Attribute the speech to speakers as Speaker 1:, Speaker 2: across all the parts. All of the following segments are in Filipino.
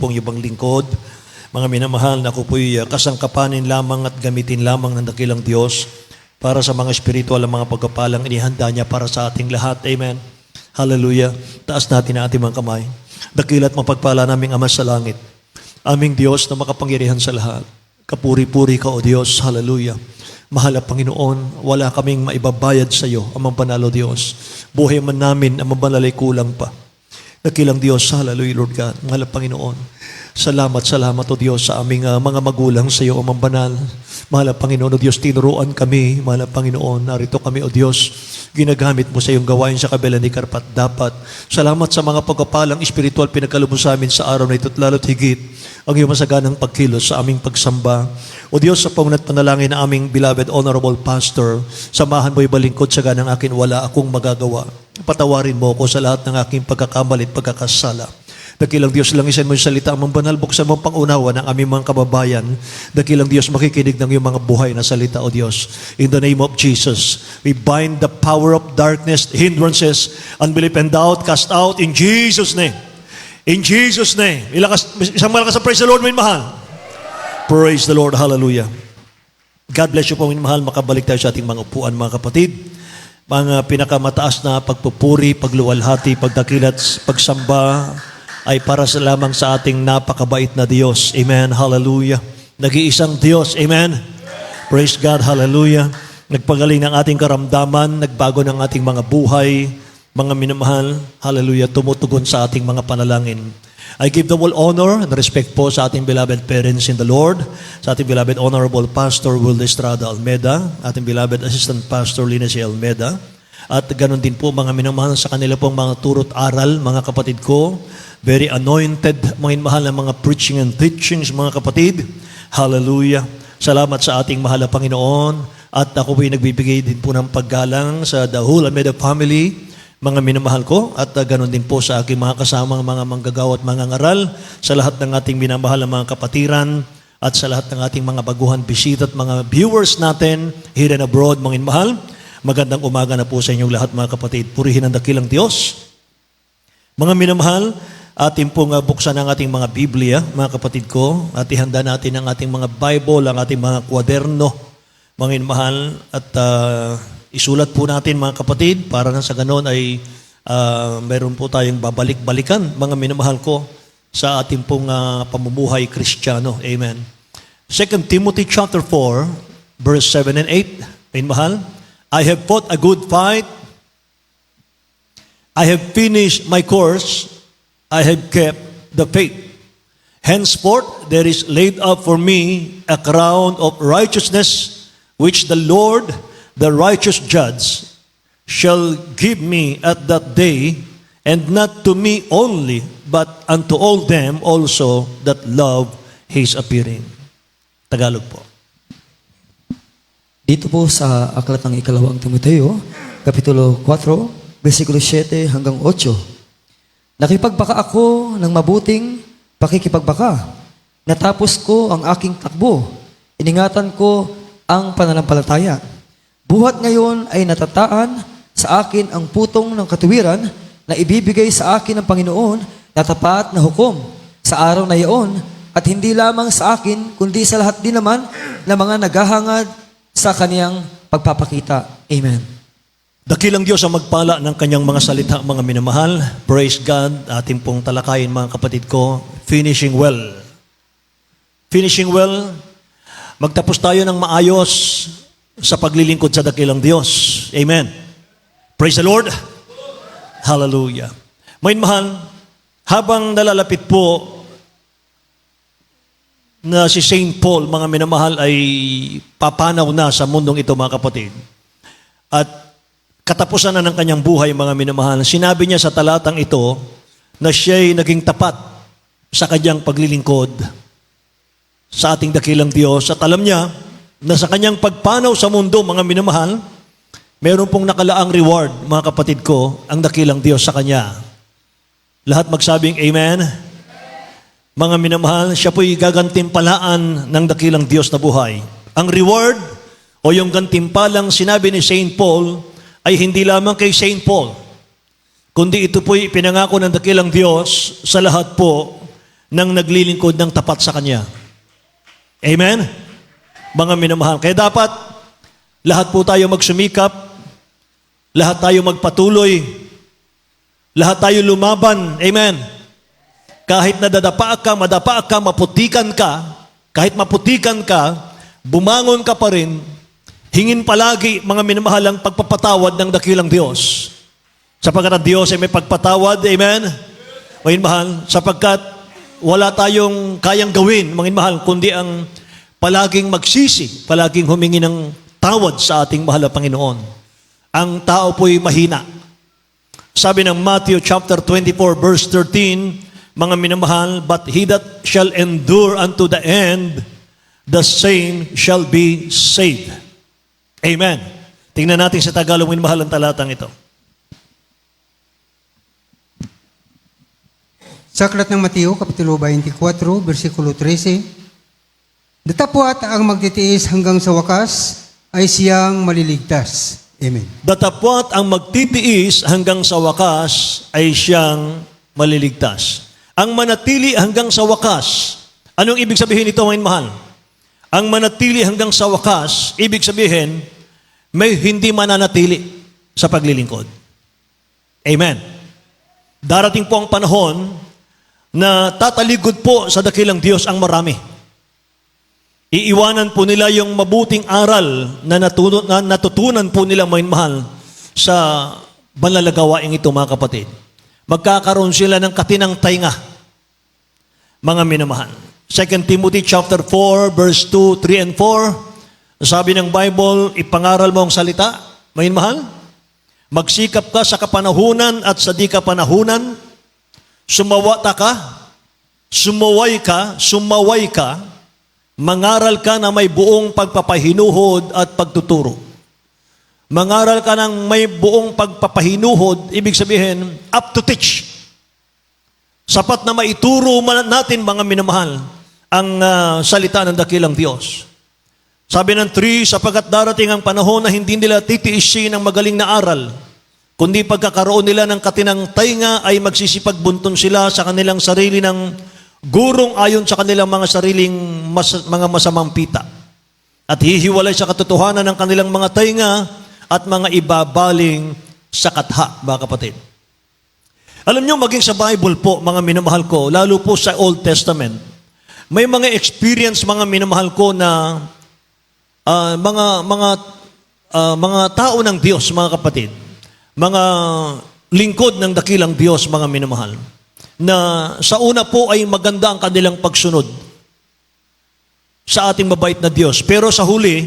Speaker 1: pong ibang lingkod. Mga minamahal, na ako po'y kasangkapanin lamang at gamitin lamang ng dakilang Diyos para sa mga spiritual ang mga pagkapalang inihanda niya para sa ating lahat. Amen. Hallelujah. Taas natin ang ating mga kamay. Dakilat mapagpala naming Ama sa langit. Aming Diyos na makapangyarihan sa lahat. Kapuri-puri ka, O Diyos. Hallelujah. Mahal na Panginoon, wala kaming maibabayad sa iyo, amang panalo Diyos. Buhay man namin, amang banalay kulang pa. Dakilang Diyos, hallelujah Lord God. Mahal na Panginoon, salamat, O Diyos, sa aming mga magulang sa iyo, amang banal. Mahal na Panginoon, O Diyos, tinuruan kami. Mahal na Panginoon, narito kami, O Diyos, ginagamit mo sa iyong gawain sa kabila ni karapat dapat. Salamat sa mga pagkapalang espiritual pinagkalubos sa amin sa araw na ito at lalo't higit ang iyong masaganang pagkilos sa aming pagsamba. O Diyos, sa pangunat panalangin na aming beloved honorable pastor, samahan mo'y balingkod sa ganang akin wala akong magagawa. Patawarin mo ako sa lahat ng aking pagkakamali at pagkakasala. Dakilang Diyos, langisan mo yung salita mong banal, buksan mo ang pangunawa ng aming mga kababayan. Dakilang Diyos, makikinig ng iyong mga buhay na salita, O Diyos. In the name of Jesus, we bind the power of darkness, hindrances, unbelief and doubt, cast out in Jesus' name. In Jesus' name. Isang malakas sa praise the Lord, min mahal. Praise the Lord, hallelujah. God bless you po, min mahal. Makabalik tayo sa ating mga upuan, mga kapatid. Mga pinakamataas na pagpupuri, pagluwalhati, pagdakilat, pagsamba, ay para sa lamang sa ating napakabait na Diyos. Amen. Hallelujah. Nag-iisang Diyos. Amen. Praise God. Hallelujah. Nagpagaling ng ating karamdaman, nagbago ng ating mga buhay, mga minamahal. Hallelujah. Tumutugon sa ating mga panalangin. I give the whole honor and respect po sa ating beloved parents in the Lord, sa ating beloved Honorable Pastor Will Estrada Almeda, ating beloved Assistant Pastor Lina C. Almeda, at ganun din po mga minamahal sa kanila pong mga turot aral, mga kapatid ko, very anointed, mga mahal na mga preaching and teachings, mga kapatid. Hallelujah. Salamat sa ating mahal na Panginoon. At ako po'y nagbibigay din po ng paggalang sa the whole Almeda family, mga minamahal ko, at ganun din po sa aking mga kasamang mga manggagawa at mga ngaral, sa lahat ng ating minamahal na mga kapatiran, at sa lahat ng ating mga baguhan bisita at mga viewers natin here and abroad, mga minamahal. Magandang umaga na po sa inyong lahat, mga kapatid. Purihin ang dakilang Diyos. Mga minamahal, ating pong buksan ang ating mga Biblia, mga kapatid ko, at ihanda natin ang ating mga Bible, ang ating mga kwaderno, mga minamahal, at isulat po natin, mga kapatid, para na sa ganon ay meron po tayong babalik-balikan, mga minamahal ko, sa ating pong pamumuhay Kristiyano. Amen. 2 Timothy chapter 4, verse 7 and 8. Minamahal, I have fought a good fight. I have finished my course. I have kept the faith. Henceforth, there is laid up for me a crown of righteousness, which the Lord, the righteous judge, shall give me at that day, and not to me only, but unto all them also that love His appearing. Tagalog po.
Speaker 2: Dito po sa aklat ng ikalawang Timoteo, Kapitulo 4, versikulo 7 hanggang 8. Nakipagbaka ako ng mabuting pakikipagbaka. Natapos ko ang aking takbo. Iningatan ko ang pananampalataya. Buhat ngayon ay natataan sa akin ang putong ng katuwiran na ibibigay sa akin ng Panginoon na tapat na hukom sa araw na iyon, at hindi lamang sa akin, kundi sa lahat din naman na mga naghahangad sa kaniyang pagpapakita. Amen.
Speaker 1: Dakilang Diyos ang magpala ng kanyang mga salita, mga minamahal. Praise God. Ating pong talakayin, mga kapatid ko. Finishing well. Finishing well. Magtapos tayo ng maayos sa paglilingkod sa dakilang Diyos. Amen. Praise the Lord. Hallelujah. Mga minamahal, habang nalalapit po na si St. Paul, mga minamahal, ay papanaw na sa mundong ito, mga kapatid. At katapusan na ng kanyang buhay, mga minamahal, sinabi niya sa talatang ito na siya'y naging tapat sa kanyang paglilingkod sa ating dakilang Diyos. At alam niya na sa kanyang pagpanaw sa mundo, mga minamahal, meron pong nakalaang reward, mga kapatid ko, ang dakilang Diyos sa kanya. Lahat magsabing Amen. Mga minamahal, siya po'y gagantimpalaan ng dakilang Diyos na buhay. Ang reward o yung gantimpalang sinabi ni St. Paul ay hindi lamang kay St. Paul, kundi ito po'y pinangako ng dakilang Diyos sa lahat po ng naglilingkod ng tapat sa Kanya. Amen? Mga minamahal. Kaya dapat, lahat po tayo magsumikap, lahat tayo magpatuloy, lahat tayo lumaban. Amen? Kahit nadadapa ka, madapa ka, maputikan ka, kahit maputikan ka, bumangon ka pa rin, hingin palagi, mga minamahal, ang pagpapatawad ng dakilang Diyos. Sapagkat ang Diyos ay may pagpatawad. Amen? Mga minamahal, sapagkat wala tayong kayang gawin, mga mahal, kundi ang palaging magsisi, palaging humingi ng tawad sa ating mahal na Panginoon. Ang tao po'y mahina. Sabi ng Matthew chapter 24 verse 13, mga minamahal, but he that shall endure unto the end, the same shall be saved. Amen. Tingnan natin sa Tagalog, minamahal, ang talatang ito.
Speaker 3: Sa aklat ng Mateo, Kapitulo 24, versikulo 13, datapwat ang magtitiis hanggang sa wakas ay siyang maliligtas. Amen.
Speaker 1: Datapwat ang magtitiis hanggang sa wakas ay siyang maliligtas. Ang manatili hanggang sa wakas, anong ibig sabihin nito, mga mahal? Ang manatili hanggang sa wakas, ibig sabihin, may hindi mananatili sa paglilingkod. Amen. Darating po ang panahon na tataligod po sa dakilang Diyos ang marami. Iiwanan po nila yung mabuting aral na natutunan po nila, mga mahal, sa banlalagawaing ito, mga kapatid. Magkakaroon sila ng katinang tainga, mga minamahal. 2 Timothy chapter 4, verse 2, 3, and 4, sabi ng Bible, ipangaral mo ang salita, mga mahal. Magsikap ka sa kapanahunan at sa di kapanahunan. Sumaway ka, mangaral ka na may buong pagpapahinuhod at pagtuturo. Mangaral ka ng may buong pagpapahinuhod, ibig sabihin, up to teach. Sapat na maituro natin, mga minamahal, ang salita ng dakilang Diyos. Sabi ng 3, sapagkat darating ang panahon na hindi nila titiisin ang magaling na aral, kundi pagkakaroon nila ng katinang tainga ay magsisipagbunton sila sa kanilang sarili ng gurong ayon sa kanilang mga sariling mga masamang pita. At hihiwalay sa katotohanan ng kanilang mga tainga at mga ibabaling sa katha, mga kapatid. Alam nyo, maging sa Bible po, mga minamahal ko, lalo po sa Old Testament, may mga experience, mga minamahal ko, na mga tao ng Diyos, mga kapatid, mga lingkod ng dakilang Diyos, mga minamahal, na sa una po ay maganda ang kanilang pagsunod sa ating mabait na Diyos. Pero sa huli,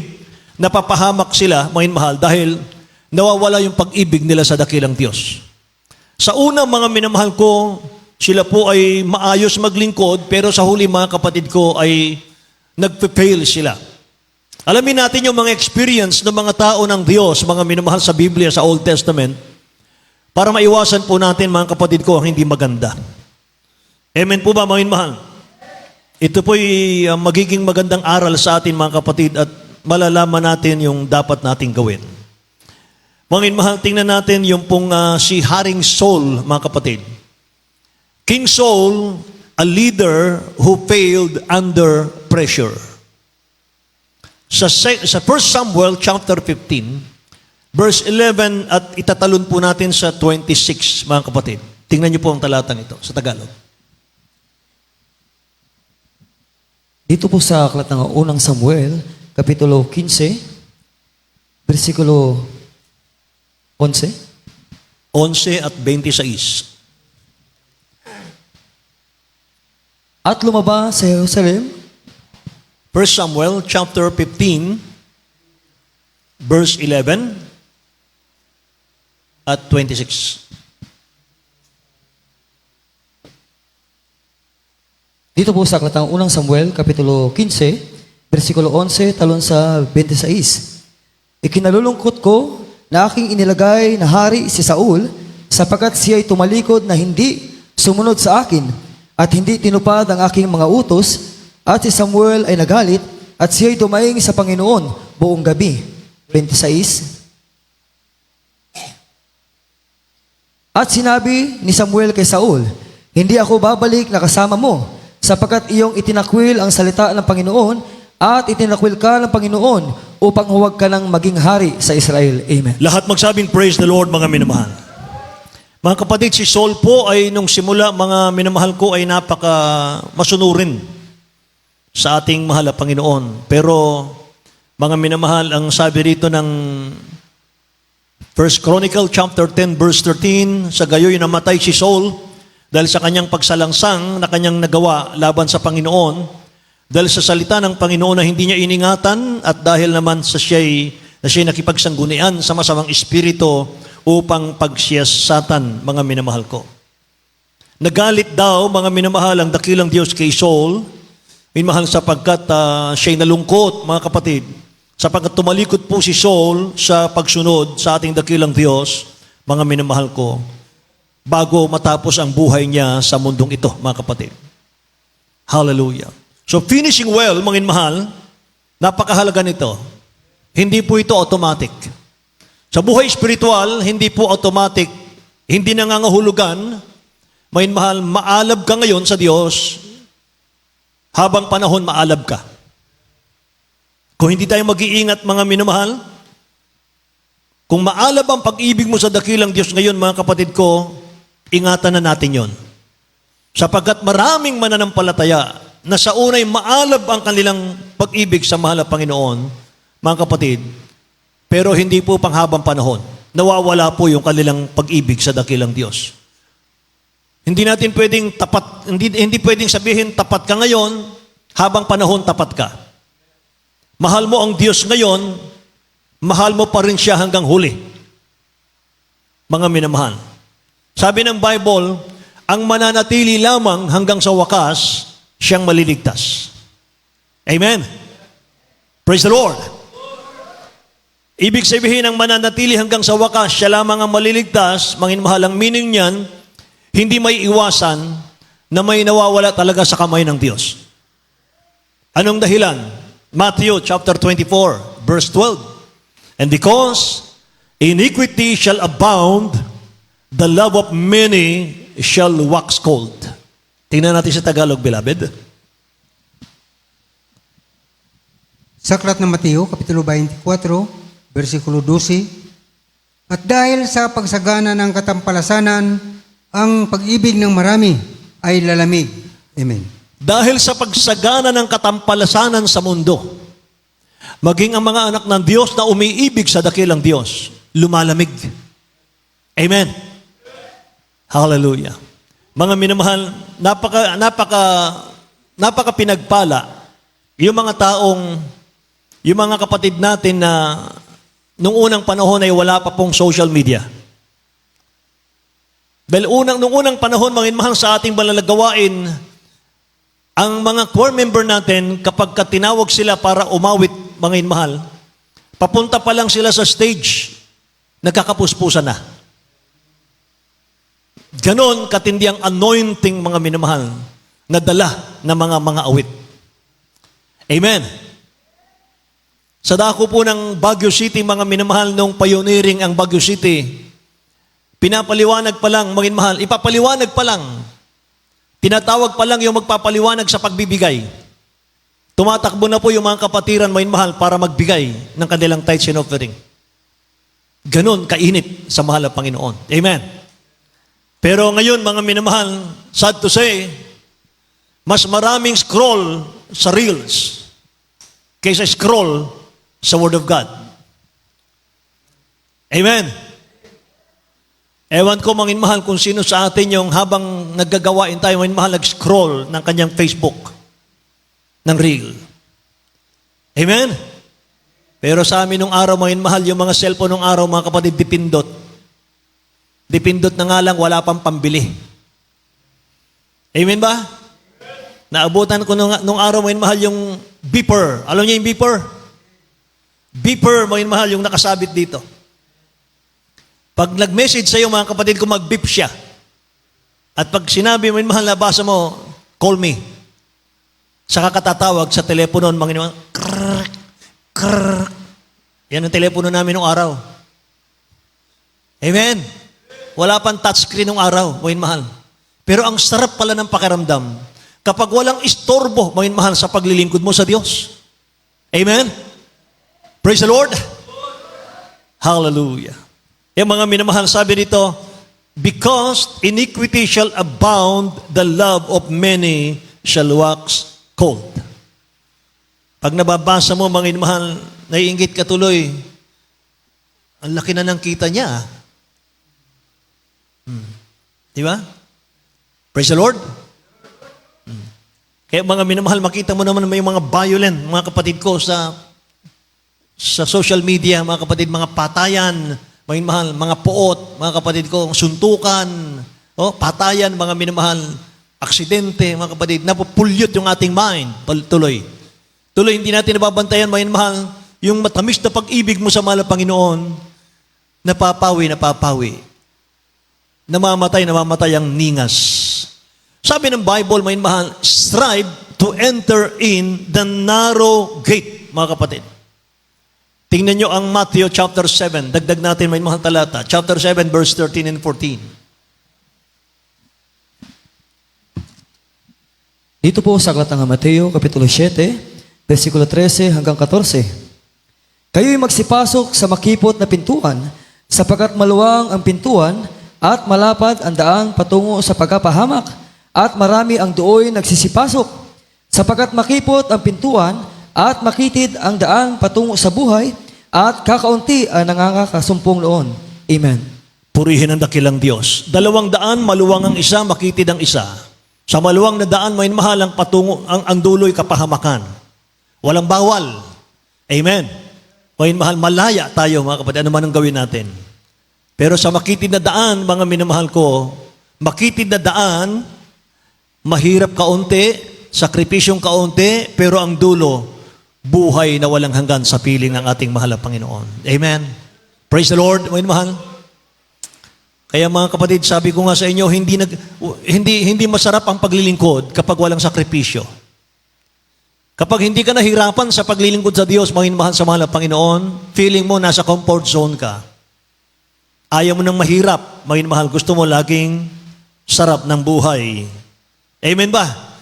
Speaker 1: napapahamak sila, mga minamahal, dahil nawawala yung pag-ibig nila sa dakilang Diyos. Sa una, mga minamahal ko, sila po ay maayos maglingkod, pero sa huli, mga kapatid ko, ay nagpe-fail sila. Alamin natin yung mga experience ng mga tao ng Diyos, mga minamahal, sa Biblia, sa Old Testament, para maiwasan po natin, mga kapatid ko, ang hindi maganda. Amen po ba, mga minamahal? Ito po'y magiging magandang aral sa atin, mga kapatid, at malalaman natin yung dapat nating gawin. Mga minamahal, tingnan natin yung pong si Haring Saul, mga kapatid. King Saul, a leader who failed under pressure. Sa 1 Samuel chapter 15, verse 11, at itatalon po natin sa 26, mga kapatid. Tingnan niyo po ang talatang ito sa Tagalog.
Speaker 2: Dito po sa aklat ng unang Samuel, Kapitulo 15, versikulo 11.
Speaker 1: 11 at 26.
Speaker 2: At lumabas sa Jerusalem
Speaker 1: 1 Samuel chapter 15, verse 11 at 26.
Speaker 2: Dito po sa aklat ng unang Samuel, Kapitulo 15, versikulo 11, talon sa 26. Ikinalulungkot ko na aking inilagay na hari si Saul, sapagkat siya ay tumalikod na hindi sumunod sa akin, at hindi tinupad ang aking mga utos, at si Samuel ay nagalit, at siya ay dumaing sa Panginoon buong gabi. 26. At sinabi ni Samuel kay Saul, hindi ako babalik na kasama mo, sapagkat iyong itinakwil ang salita ng Panginoon at itinakwil ka ng Panginoon upang huwag ka nang maging hari sa Israel. Amen.
Speaker 1: Lahat magsabing praise the Lord, mga minamahal. Mga kapatid, si Saul po ay nung simula, mga minamahal ko, ay napaka masunurin sa ating mahal na Panginoon. Pero, mga minamahal, ang sabi rito ng 1 Chronicle chapter 10 verse 13, sa gayoy namatay si Saul dahil sa kanyang pagsalangsang na kanyang nagawa laban sa Panginoon, dahil sa salita ng Panginoon na hindi niya iningatan at dahil naman sa siya'y nakipagsanggunian sa masamang espiritu upang pagsiyasatan, mga minamahal ko. Nagalit daw, mga minamahal, ang dakilang Diyos kay Saul, minamahal, sapagkat siya'y nalungkot, mga kapatid, sapagkat tumalikod po si Saul sa pagsunod sa ating dakilang Diyos, mga minamahal ko, bago matapos ang buhay niya sa mundong ito, mga kapatid. Hallelujah. So finishing well, mga minamahal, napakahalaga nito. Hindi po ito automatic. Sa buhay spiritual, hindi po automatic, hindi nangangahulugan, mga minamahal, maalab ka ngayon sa Diyos, habang panahon maalab ka. Kung hindi tayo mag-iingat, mga minamahal, kung maalab ang pag-ibig mo sa dakilang Diyos ngayon, mga kapatid ko, ingatan na natin yon. Sapagkat maraming mananampalataya na sa unay maalab ang kanilang pag-ibig sa mahal na Panginoon, mga kapatid, pero hindi po panghabang panahon. Nawawala po yung kanilang pag-ibig sa dakilang Diyos. Hindi natin pwedeng tapat, hindi pwedeng sabihin tapat ka ngayon, habang panahon tapat ka. Mahal mo ang Diyos ngayon, mahal mo pa rin siya hanggang huli. Mga minamahal. Sabi ng Bible, ang mananatili lamang hanggang sa wakas, siyang maliligtas. Amen. Praise the Lord. Ibig sabihin, ang mananatili hanggang sa wakas, siya lamang ang maliligtas. Mga minamahal, ang meaning niyan, hindi may iwasan na may nawawala talaga sa kamay ng Diyos. Anong dahilan? Matthew chapter 24, verse 12. And because iniquity shall abound, the love of many shall wax cold. Tingnan natin sa Tagalog, beloved.
Speaker 3: Sa aklat ng Mateo, Kapitulo 24, versikulo 12, at dahil sa pagsagana ng katampalasanan, ang pag-ibig ng marami ay lalamig. Amen.
Speaker 1: Dahil sa pagsagana ng katampalasanan sa mundo, maging ang mga anak ng Diyos na umiibig sa dakilang Diyos, lumalamig. Amen. Hallelujah. Mga minamahal, napaka pinagpala yung mga taong, yung mga kapatid natin na nung unang panahon ay wala pa pong social media. Dahil nung unang panahon, mga minamahal, sa ating balalagawain, ang mga core member natin, kapag tinawag sila para umawit, mga minamahal, papunta pa lang sila sa stage, nagkakapuspusan na. Ganon katindi ang anointing, mga minamahal, na dala ng mga awit. Amen. Sa dako po ng Baguio City, mga minamahal, nung pioneering ang Baguio City, pinapaliwanag pa lang, mga minamahal, ipapaliwanag pa lang. Tinatawag pa lang yung magpapaliwanag sa pagbibigay. Tumatakbo na po yung mga kapatiran, mga minamahal, para magbigay ng kanilang tithes and offering. Ganon kainit sa mahal na Panginoon. Amen. Pero ngayon, mga minamahal, sad to say, mas maraming scroll sa Reels kaysa scroll sa Word of God. Amen. Ewan ko, mga minamahal, kung sino sa atin yung habang naggagawain tayo, mga minamahal, nag-scroll ng kanyang Facebook, ng Reel. Amen. Pero sa amin nung araw, mga minamahal, yung mga cellphone nung araw, mga kapatid, dipindot. Dipindot na nga lang, wala pang pambili. Amen ba? Naabutan ko nung araw, mga mahal, yung beeper. Alam niyo yung beeper? Beeper, mga mahal, yung nakasabit dito. Pag nag-message sa'yo, mga kapatid ko, mag-beep siya. At pag sinabi, mga mahal, nabasa mo, call me. Saka katatawag sa telepono, mga mahal, krrrk, krrrk. Yan ang telepono namin nung araw. Amen. Wala pang touchscreen nung araw, mga mahal. Pero ang sarap pala ng pakiramdam. kapag walang istorbo, mga minamahal, sa paglilingkod mo sa Diyos. Amen? Praise the Lord. Hallelujah. Yung mga minamahal, sabi dito, because iniquity shall abound, the love of many shall wax cold. Pag nababasa mo, mga minamahal, naiinggit ka tuloy, ang laki na ng kita niya. Di ba? Praise the Lord. Kaya mga minamahal, makita mo naman may mga violent, mga kapatid ko, sa social media, mga kapatid, mga patayan, mga minamahal, mga poot, mga kapatid ko, suntukan, patayan, mga minamahal, aksidente, mga kapatid, napupulyot yung ating mind. Tuloy, hindi natin nababantayan, mga minamahal, yung matamis na pag-ibig mo sa mahal na Panginoon, napapawi. Namamatay ang ningas. Sabi ng Bible, mga minamahal, strive to enter in the narrow gate, mga kapatid. Tingnan nyo ang Matthew chapter 7. Dagdag natin may mga talata. Chapter 7, verse 13 and 14.
Speaker 2: Dito po sa aklat ng Mateo, Kapitulo 7, versikulo 13 hanggang 14. Kayo'y magsipasok sa makipot na pintuan, sapagkat maluwang ang pintuan at malapad ang daang patungo sa pagkapahamak, at marami ang dooy nagsisipasok. Sapagkat makipot ang pintuan at makitid ang daan patungo sa buhay, at kakaunti ang nangangakasumpong noon. Amen.
Speaker 1: Purihin ang dakilang Diyos. 2 daan, maluwang ang isa, makitid ang isa. Sa maluwang na daan, may mahal ang patungo, ang duloy kapahamakan. Walang bawal. Amen. May mahal, malaya tayo, mga kapatid, ano man ang gawin natin. Pero sa makitid na daan, mga minamahal ko, makitid na daan, mahirap kaunti, sakripisyong kaunti, pero ang dulo, buhay na walang hanggan sa piling ng ating mahal na Panginoon. Amen. Praise the Lord, mga mahal. Kaya mga kapatid, sabi ko nga sa inyo, hindi masarap ang paglilingkod kapag walang sakripisyo. Kapag hindi ka nahirapan sa paglilingkod sa Diyos, mga mahal sa mahal na Panginoon, feeling mo nasa comfort zone ka. Ayaw mo nang mahirap, mga mahal, gusto mo laging sarap ng buhay. Amen ba?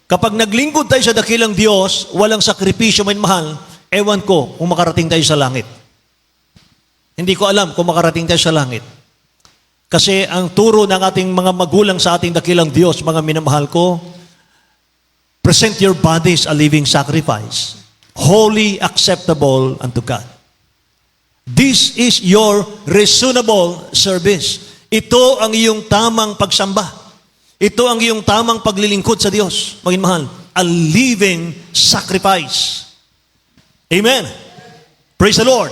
Speaker 1: Kapag naglingkod tayo sa dakilang Diyos, walang sakripisyo, mga mahal, ewan ko kung makarating tayo sa langit. Hindi ko alam kung makarating tayo sa langit. Kasi ang turo ng ating mga magulang sa ating dakilang Diyos, mga minamahal ko, present your bodies a living sacrifice, holy, acceptable unto God. This is your reasonable service. Ito ang iyong tamang pagsamba. Ito ang iyong tamang paglilingkod sa Diyos, mga mahal, a living sacrifice. Amen. Praise the Lord.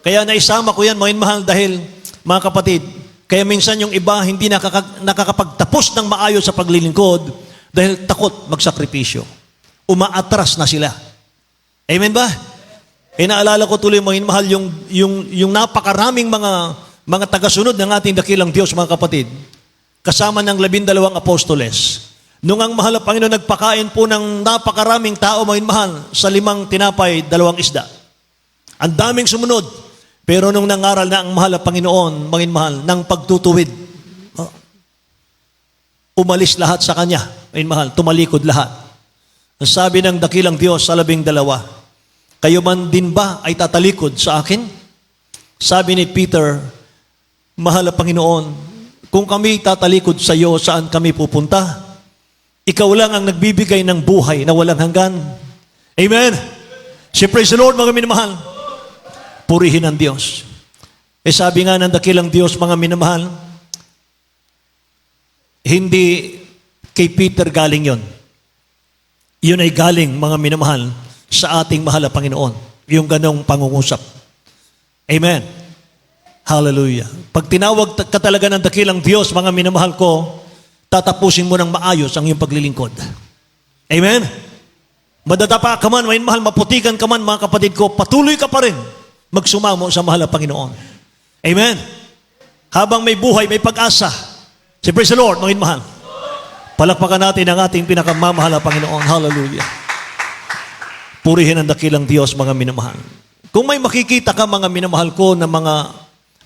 Speaker 1: Kaya naisama ko yan, mga mahal, dahil, mga kapatid, kaya minsan yung iba hindi nakakapagtapos ng maayos sa paglilingkod dahil takot magsakripisyo. Umaatras na sila. Amen ba? Naalala ko tuloy, mga mahal, yung napakaraming mga tagasunod ng ating dakilang Diyos, mga kapatid, kasama ng 12 apostoles. Nung ang mahal na Panginoon nagpakain po ng napakaraming tao, mga mahal, sa 5 tinapay, 2 isda. Ang daming sumunod. Pero nung nangaral na ang mahal na Panginoon, mga mahal, ng pagtutuwid, umalis lahat sa Kanya. Mga mahal, tumalikod lahat. Ang sabi ng dakilang Diyos sa 12, kayo man din ba ay tatalikod sa akin? Sabi ni Peter, mahal na Panginoon, kung kami tatalikod sa iyo, saan kami pupunta? Ikaw lang ang nagbibigay ng buhay na walang hanggan. Amen? Si praise the Lord, mga minamahal. Purihin ang Diyos. Sabi nga ng dakilang Diyos, mga minamahal, hindi kay Peter galing yon. Yun ay galing, mga minamahal, sa ating mahal na Panginoon. Yung ganong pangungusap. Amen. Hallelujah. Pag tinawag ka talaga ng dakilang Diyos, mga minamahal ko, tatapusin mo ng maayos ang iyong paglilingkod. Amen? Madadapa ka man, mga mahal, maputikan ka man, mga kapatid ko, patuloy ka pa rin magsumamo sa mahal na Panginoon. Amen? Habang may buhay, may pag-asa. Si praise the Lord, mga mahal. Palakpakan natin ang ating pinakamamahal na Panginoon. Hallelujah. Purihin ang dakilang Diyos, mga minamahal. Kung may makikita ka, mga minamahal ko, na mga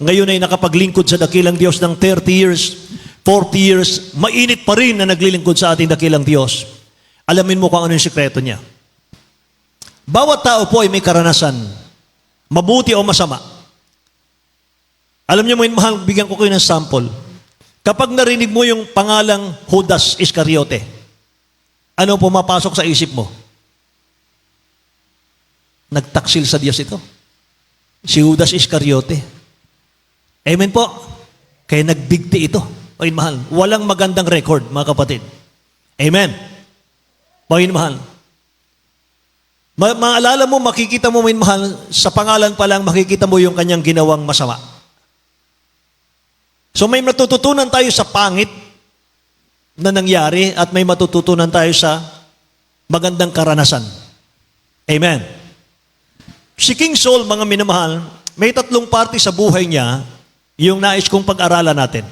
Speaker 1: ngayon ay nakapaglingkod sa dakilang Diyos ng 30 years, 40 years, mainit pa rin na naglilingkod sa ating dakilang Diyos. Alamin mo kung ano yung sikreto niya. Bawat tao po ay may karanasan, mabuti o masama. Alam niyo mo, mahal, bigyan ko kayo ng sample. Kapag narinig mo yung pangalang Judas Iscariote, ano pumapasok sa isip mo? Nagtaksil sa Diyos ito. Si Judas Iscariote. Amen po. Kaya nagbigti ito. Ay mahal, walang magandang record, mga kapatid. Amen. Panginoon mahal. Maalala mo, makikita mo, may mahal, sa pangalan pa lang, makikita mo yung kanyang ginawang masama. So may matututunan tayo sa pangit na nangyari at may matututunan tayo sa magandang karanasan. Amen. Si King Saul, mga minamahal, may 3 parte sa buhay niya yung nais kong pag-aralan natin.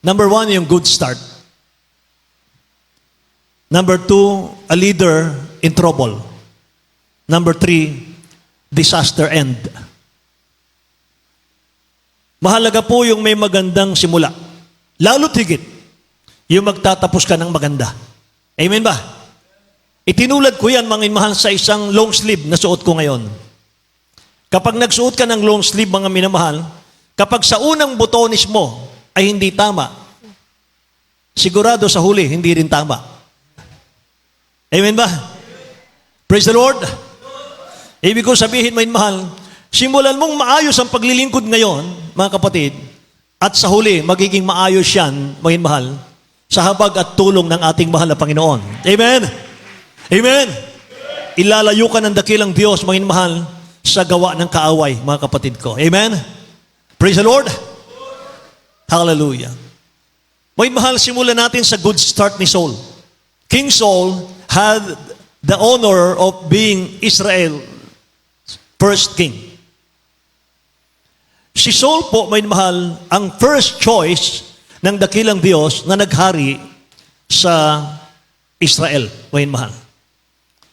Speaker 1: Number 1, yung good start. Number 2, a leader in trouble. Number 3, disaster end. Mahalaga po yung may magandang simula. Lalo't higit, yung magtatapos ka ng maganda. Amen ba? Itinulad ko yan, mga minamahal, sa isang long sleeve na suot ko ngayon. Kapag nagsuot ka ng long sleeve, mga minamahal, kapag sa unang butones mo ay hindi tama, sigurado sa huli, hindi rin tama. Amen ba? Praise the Lord. Ibig ko sabihin, mga mahal, simulan mong maayos ang paglilingkod ngayon, mga kapatid, at sa huli, magiging maayos yan, mga mahal, sa habag at tulong ng ating mahal na Panginoon. Amen? Amen? Ilalayo ka ng dakilang Diyos, mga mahal, sa gawa ng kaaway, mga kapatid ko. Amen? Praise the Lord. Hallelujah. Mga mahal, simulan natin sa good start ni Saul. King Saul had the honor of being Israel's first king. Si Saul po, may mahal, ang first choice ng dakilang Diyos na naghari sa Israel, may mahal.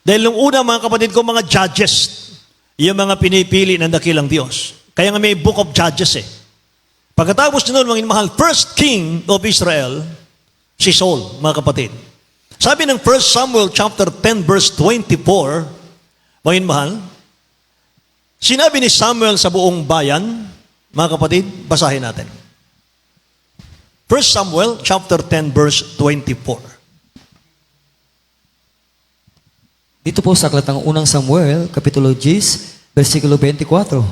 Speaker 1: Dahil nung una, mga kapatid ko, mga judges, yung mga pinipili ng dakilang Diyos. Kaya nga may book of Judges eh. Pagkatapos nun, mga mahal, first king of Israel, si Saul, mga kapatid. Sabi ng 1 Samuel chapter 10 verse 24, mga mahal, sinabi ni Samuel sa buong bayan, mga kapatid, basahin natin. 1 Samuel chapter 10 verse 24.
Speaker 2: Dito po sa aklat ng unang Samuel, Kapitulo 10, versikulo 24.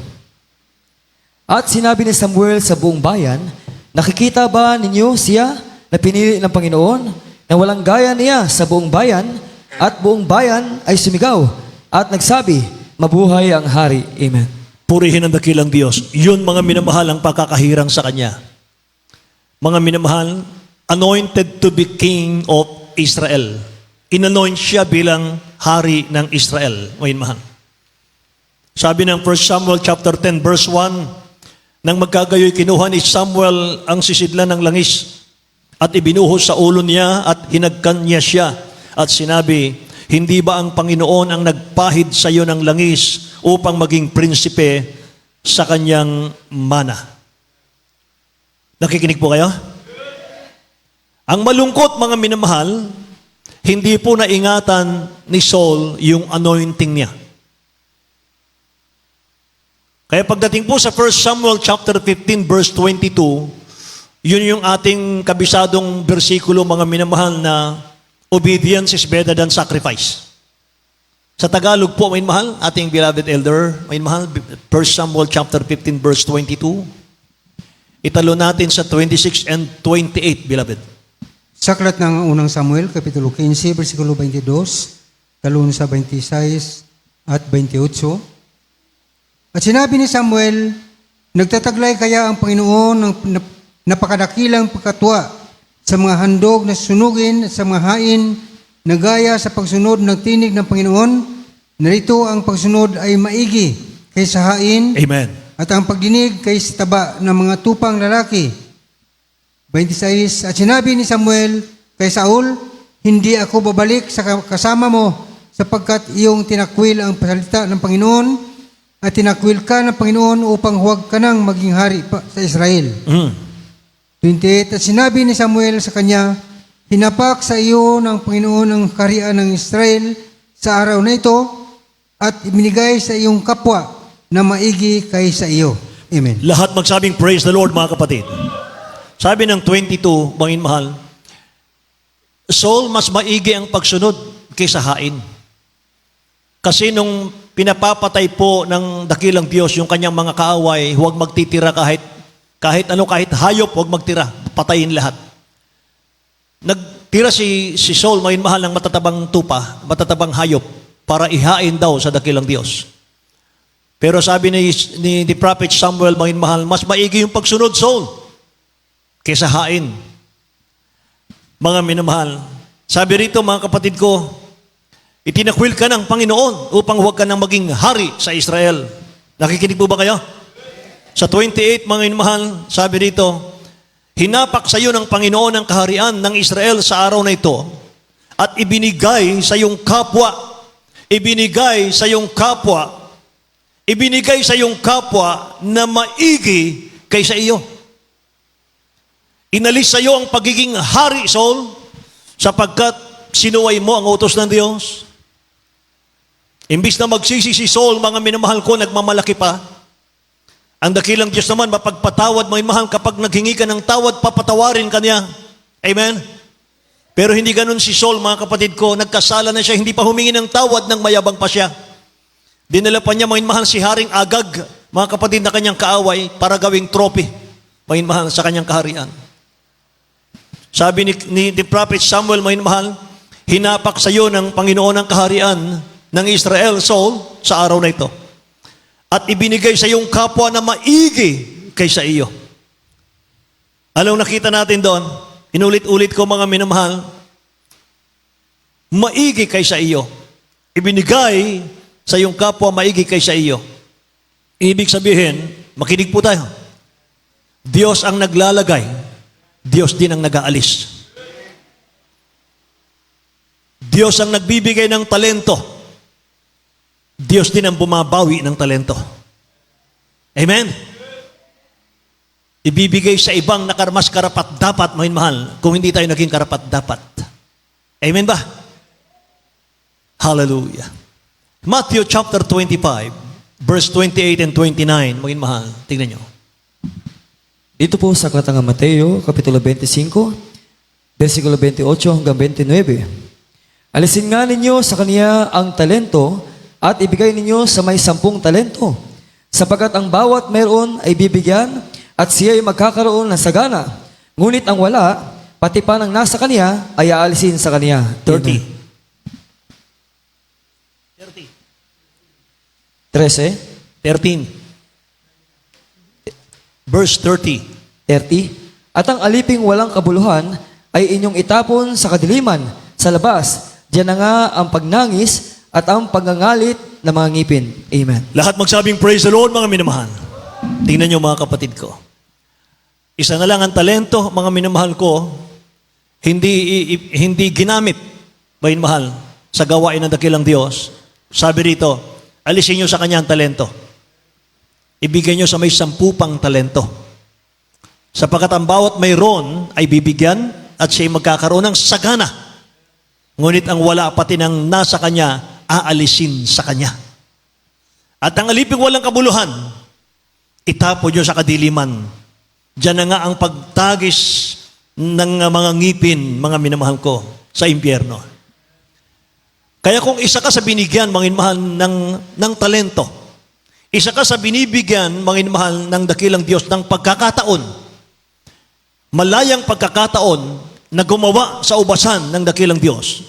Speaker 2: At sinabi ni Samuel sa buong bayan, nakikita ba ninyo siya na pinili ng Panginoon na walang gaya niya sa buong bayan at buong bayan ay sumigaw at nagsabi, mabuhay ang hari. Amen.
Speaker 1: Purihin ang dakilang Diyos. Yun, mga minamahal, ang pagkakahirang sa Kanya. Mga minamahal, anointed to be king of Israel. Inanoint siya bilang hari ng Israel. Mga minamahal. Sabi ng 1 Samuel chapter 10 verse 1, nang magkagayoy kinuha ni Samuel ang sisidlan ng langis at ibinuhos sa ulo niya at hinagkan niya siya at sinabi, hindi ba ang Panginoon ang nagpahid sa iyo ng langis upang maging prinsipe sa kanyang mana? Nakikinig po kayo? Ang malungkot, mga minamahal, hindi po naingatan ni Saul yung anointing niya. Kaya pagdating po sa 1 Samuel chapter 15 verse 22, yun yung ating kabisadong bersikulo, mga minamahal, na obedience is better than sacrifice. Sa Tagalog po, mga mahal, ating beloved elder, mga mahal, 1 Samuel chapter 15 verse 22. Italo natin sa 26 and 28, beloved.
Speaker 3: Sa aklat ng unang Samuel, Kapitulo 15, versikulo 22, talon sa 26 at 28. At sinabi ni Samuel, nagtataglay kaya ang Panginoon ng napakadakilang pagkatwa sa mga handog na sunugin at sa mga hain na gaya sa pagsunod ng tinig ng Panginoon, narito ang pagsunod ay maigi kaysa hain.
Speaker 1: Amen.
Speaker 3: At ang pagdinig kaysa taba ng mga tupang lalaki. 26. At sinabi ni Samuel kay Saul, hindi ako babalik sa kasama mo sapagkat iyong tinakwil ang salita ng Panginoon at tinakwil ka ng Panginoon upang huwag ka nang maging hari sa Israel. 28, at sinabi ni Samuel sa kanya, hinapak sa iyo ng Panginoon ang kaharian ng Israel sa araw na ito at ibinigay sa iyong kapwa na maigi kaysa iyo. Amen.
Speaker 1: Lahat magsabing praise the Lord, mga kapatid. Sabi ng 22, mga mahal, Saul, mas maigi ang pagsunod kaysa hain. Kasi nung pinapapatay po ng dakilang Diyos yung kanyang mga kaaway, huwag magtitira kahit hayop, huwag magtira, patayin lahat. Nagtira si Saul, mga mahal, ng matatabang tupa, matatabang hayop, para ihain daw sa dakilang Diyos. Pero sabi ni Prophet Samuel, mga mahal, mas maigi yung pagsunod, Saul, kaysa hain. Mga minamahal, sabi rito, mga kapatid ko, itinakwil ka ng Panginoon upang huwag ka nang maging hari sa Israel. Nakikinig po ba kayo? Sa 28, mga minamahal, sabi rito, hinapak sa iyo ng Panginoon ang kaharian ng Israel sa araw na ito at ibinigay sa iyong kapwa na maigi kaysa iyo. Inalis sa iyo ang pagiging hari, Saul, sapagkat sinuway mo ang utos ng Diyos. Imbis na magsisi si Saul, mga minamahal ko, nagmamalaki pa. Ang dakilang Diyos naman, mapagpatawad, mga minamahal, kapag naghingi ka ng tawad, papatawarin ka niya. Amen? Pero hindi ganun si Saul, mga kapatid ko, nagkasala na siya, hindi pa humingi ng tawad nang mayabang pa siya. Dinala pa niya, mga minamahal, si Haring Agag, mga kapatid na kanyang kaaway, para gawing trophy, mga minamahal, sa kanyang kaharian. Sabi ni Prophet Samuel, mga mahal, hinapak sa iyo ng Panginoon ang kaharian ng Israel, Saul, sa araw na ito. At ibinigay sa iyong kapwa na maigi kaysa iyo. Anong nakita natin doon? Inulit-ulit ko, mga minamahal, maigi kaysa iyo. Ibinigay sa iyong kapwa maigi kaysa iyo. Ibig sabihin, makinig po tayo. Diyos ang naglalagay, Diyos din ang nag-aalis. Diyos ang nagbibigay ng talento. Diyos din ang bumabawi ng talento. Amen? Ibibigay sa ibang mas karapat-dapat, mahal, kung hindi tayo naging karapat-dapat. Amen ba? Hallelujah. Matthew chapter 25, verse 28 and 29, mahal, tingnan nyo.
Speaker 2: Dito po sa Aklat ng Mateo, Kapitulo 25, versikulo 28 hanggang 29. Alisin nga ninyo sa kaniya ang talento at ibigay ninyo sa may 10 talento, sapagkat ang bawat mayroon ay bibigyan at siya ay magkakaroon ng sagana. Ngunit ang wala, pati pa ng nasa kaniya, ay aalisin sa kaniya.
Speaker 1: 30.
Speaker 2: 13.
Speaker 1: 13. Verse 30.
Speaker 2: 30. At ang aliping walang kabuluhan ay inyong itapon sa kadiliman, sa labas. Diyan na nga ang pagnangis at ang pagngangalit ng mga ngipin. Amen.
Speaker 1: Lahat magsabing praise the Lord, mga minamahal. Tingnan nyo, mga kapatid ko. Isa na lang ang talento, mga minamahal ko, hindi ginamit, mga minamahal, sa gawain ng dakilang Diyos. Sabi rito, alisin nyo sa kanya ang talento. Ibigay nyo sa may 10 pang talento. Sapagkat ang bawat mayroon ay bibigyan at siya'y magkakaroon ng sagana. Ngunit ang wala pati ng nasa kanya, aalisin sa kanya. At ang aliping walang kabuluhan, itapon nyo sa kadiliman. Diyan na nga ang pagtagis ng mga ngipin, mga minamahal ko, sa impyerno. Kaya kung isa ka sa binigyan, mga minamahal, ng talento, isa ka sa binibigyan, mga minamahal, ng dakilang Diyos, ng pagkakataon, malayang pagkakataon na gumawa sa ubasan ng dakilang Diyos,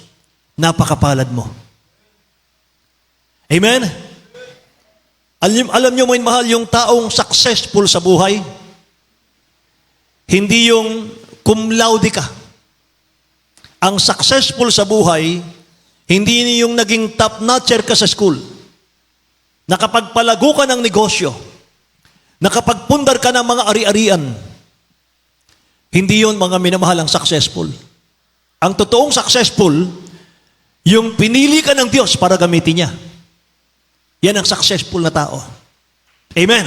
Speaker 1: napakapalad mo. Amen? Alam nyo, mga mahal, yung taong successful sa buhay, hindi yung cum laude ka. Ang successful sa buhay, hindi yung naging top-notcher ka sa school. Nakapagpalago ka ng negosyo. Nakapagpundar ka ng mga ari-arian. Hindi yun, mga minamahal, ang successful. Ang totoong successful, yung pinili ka ng Diyos para gamitin niya. Yan ang successful na tao. Amen.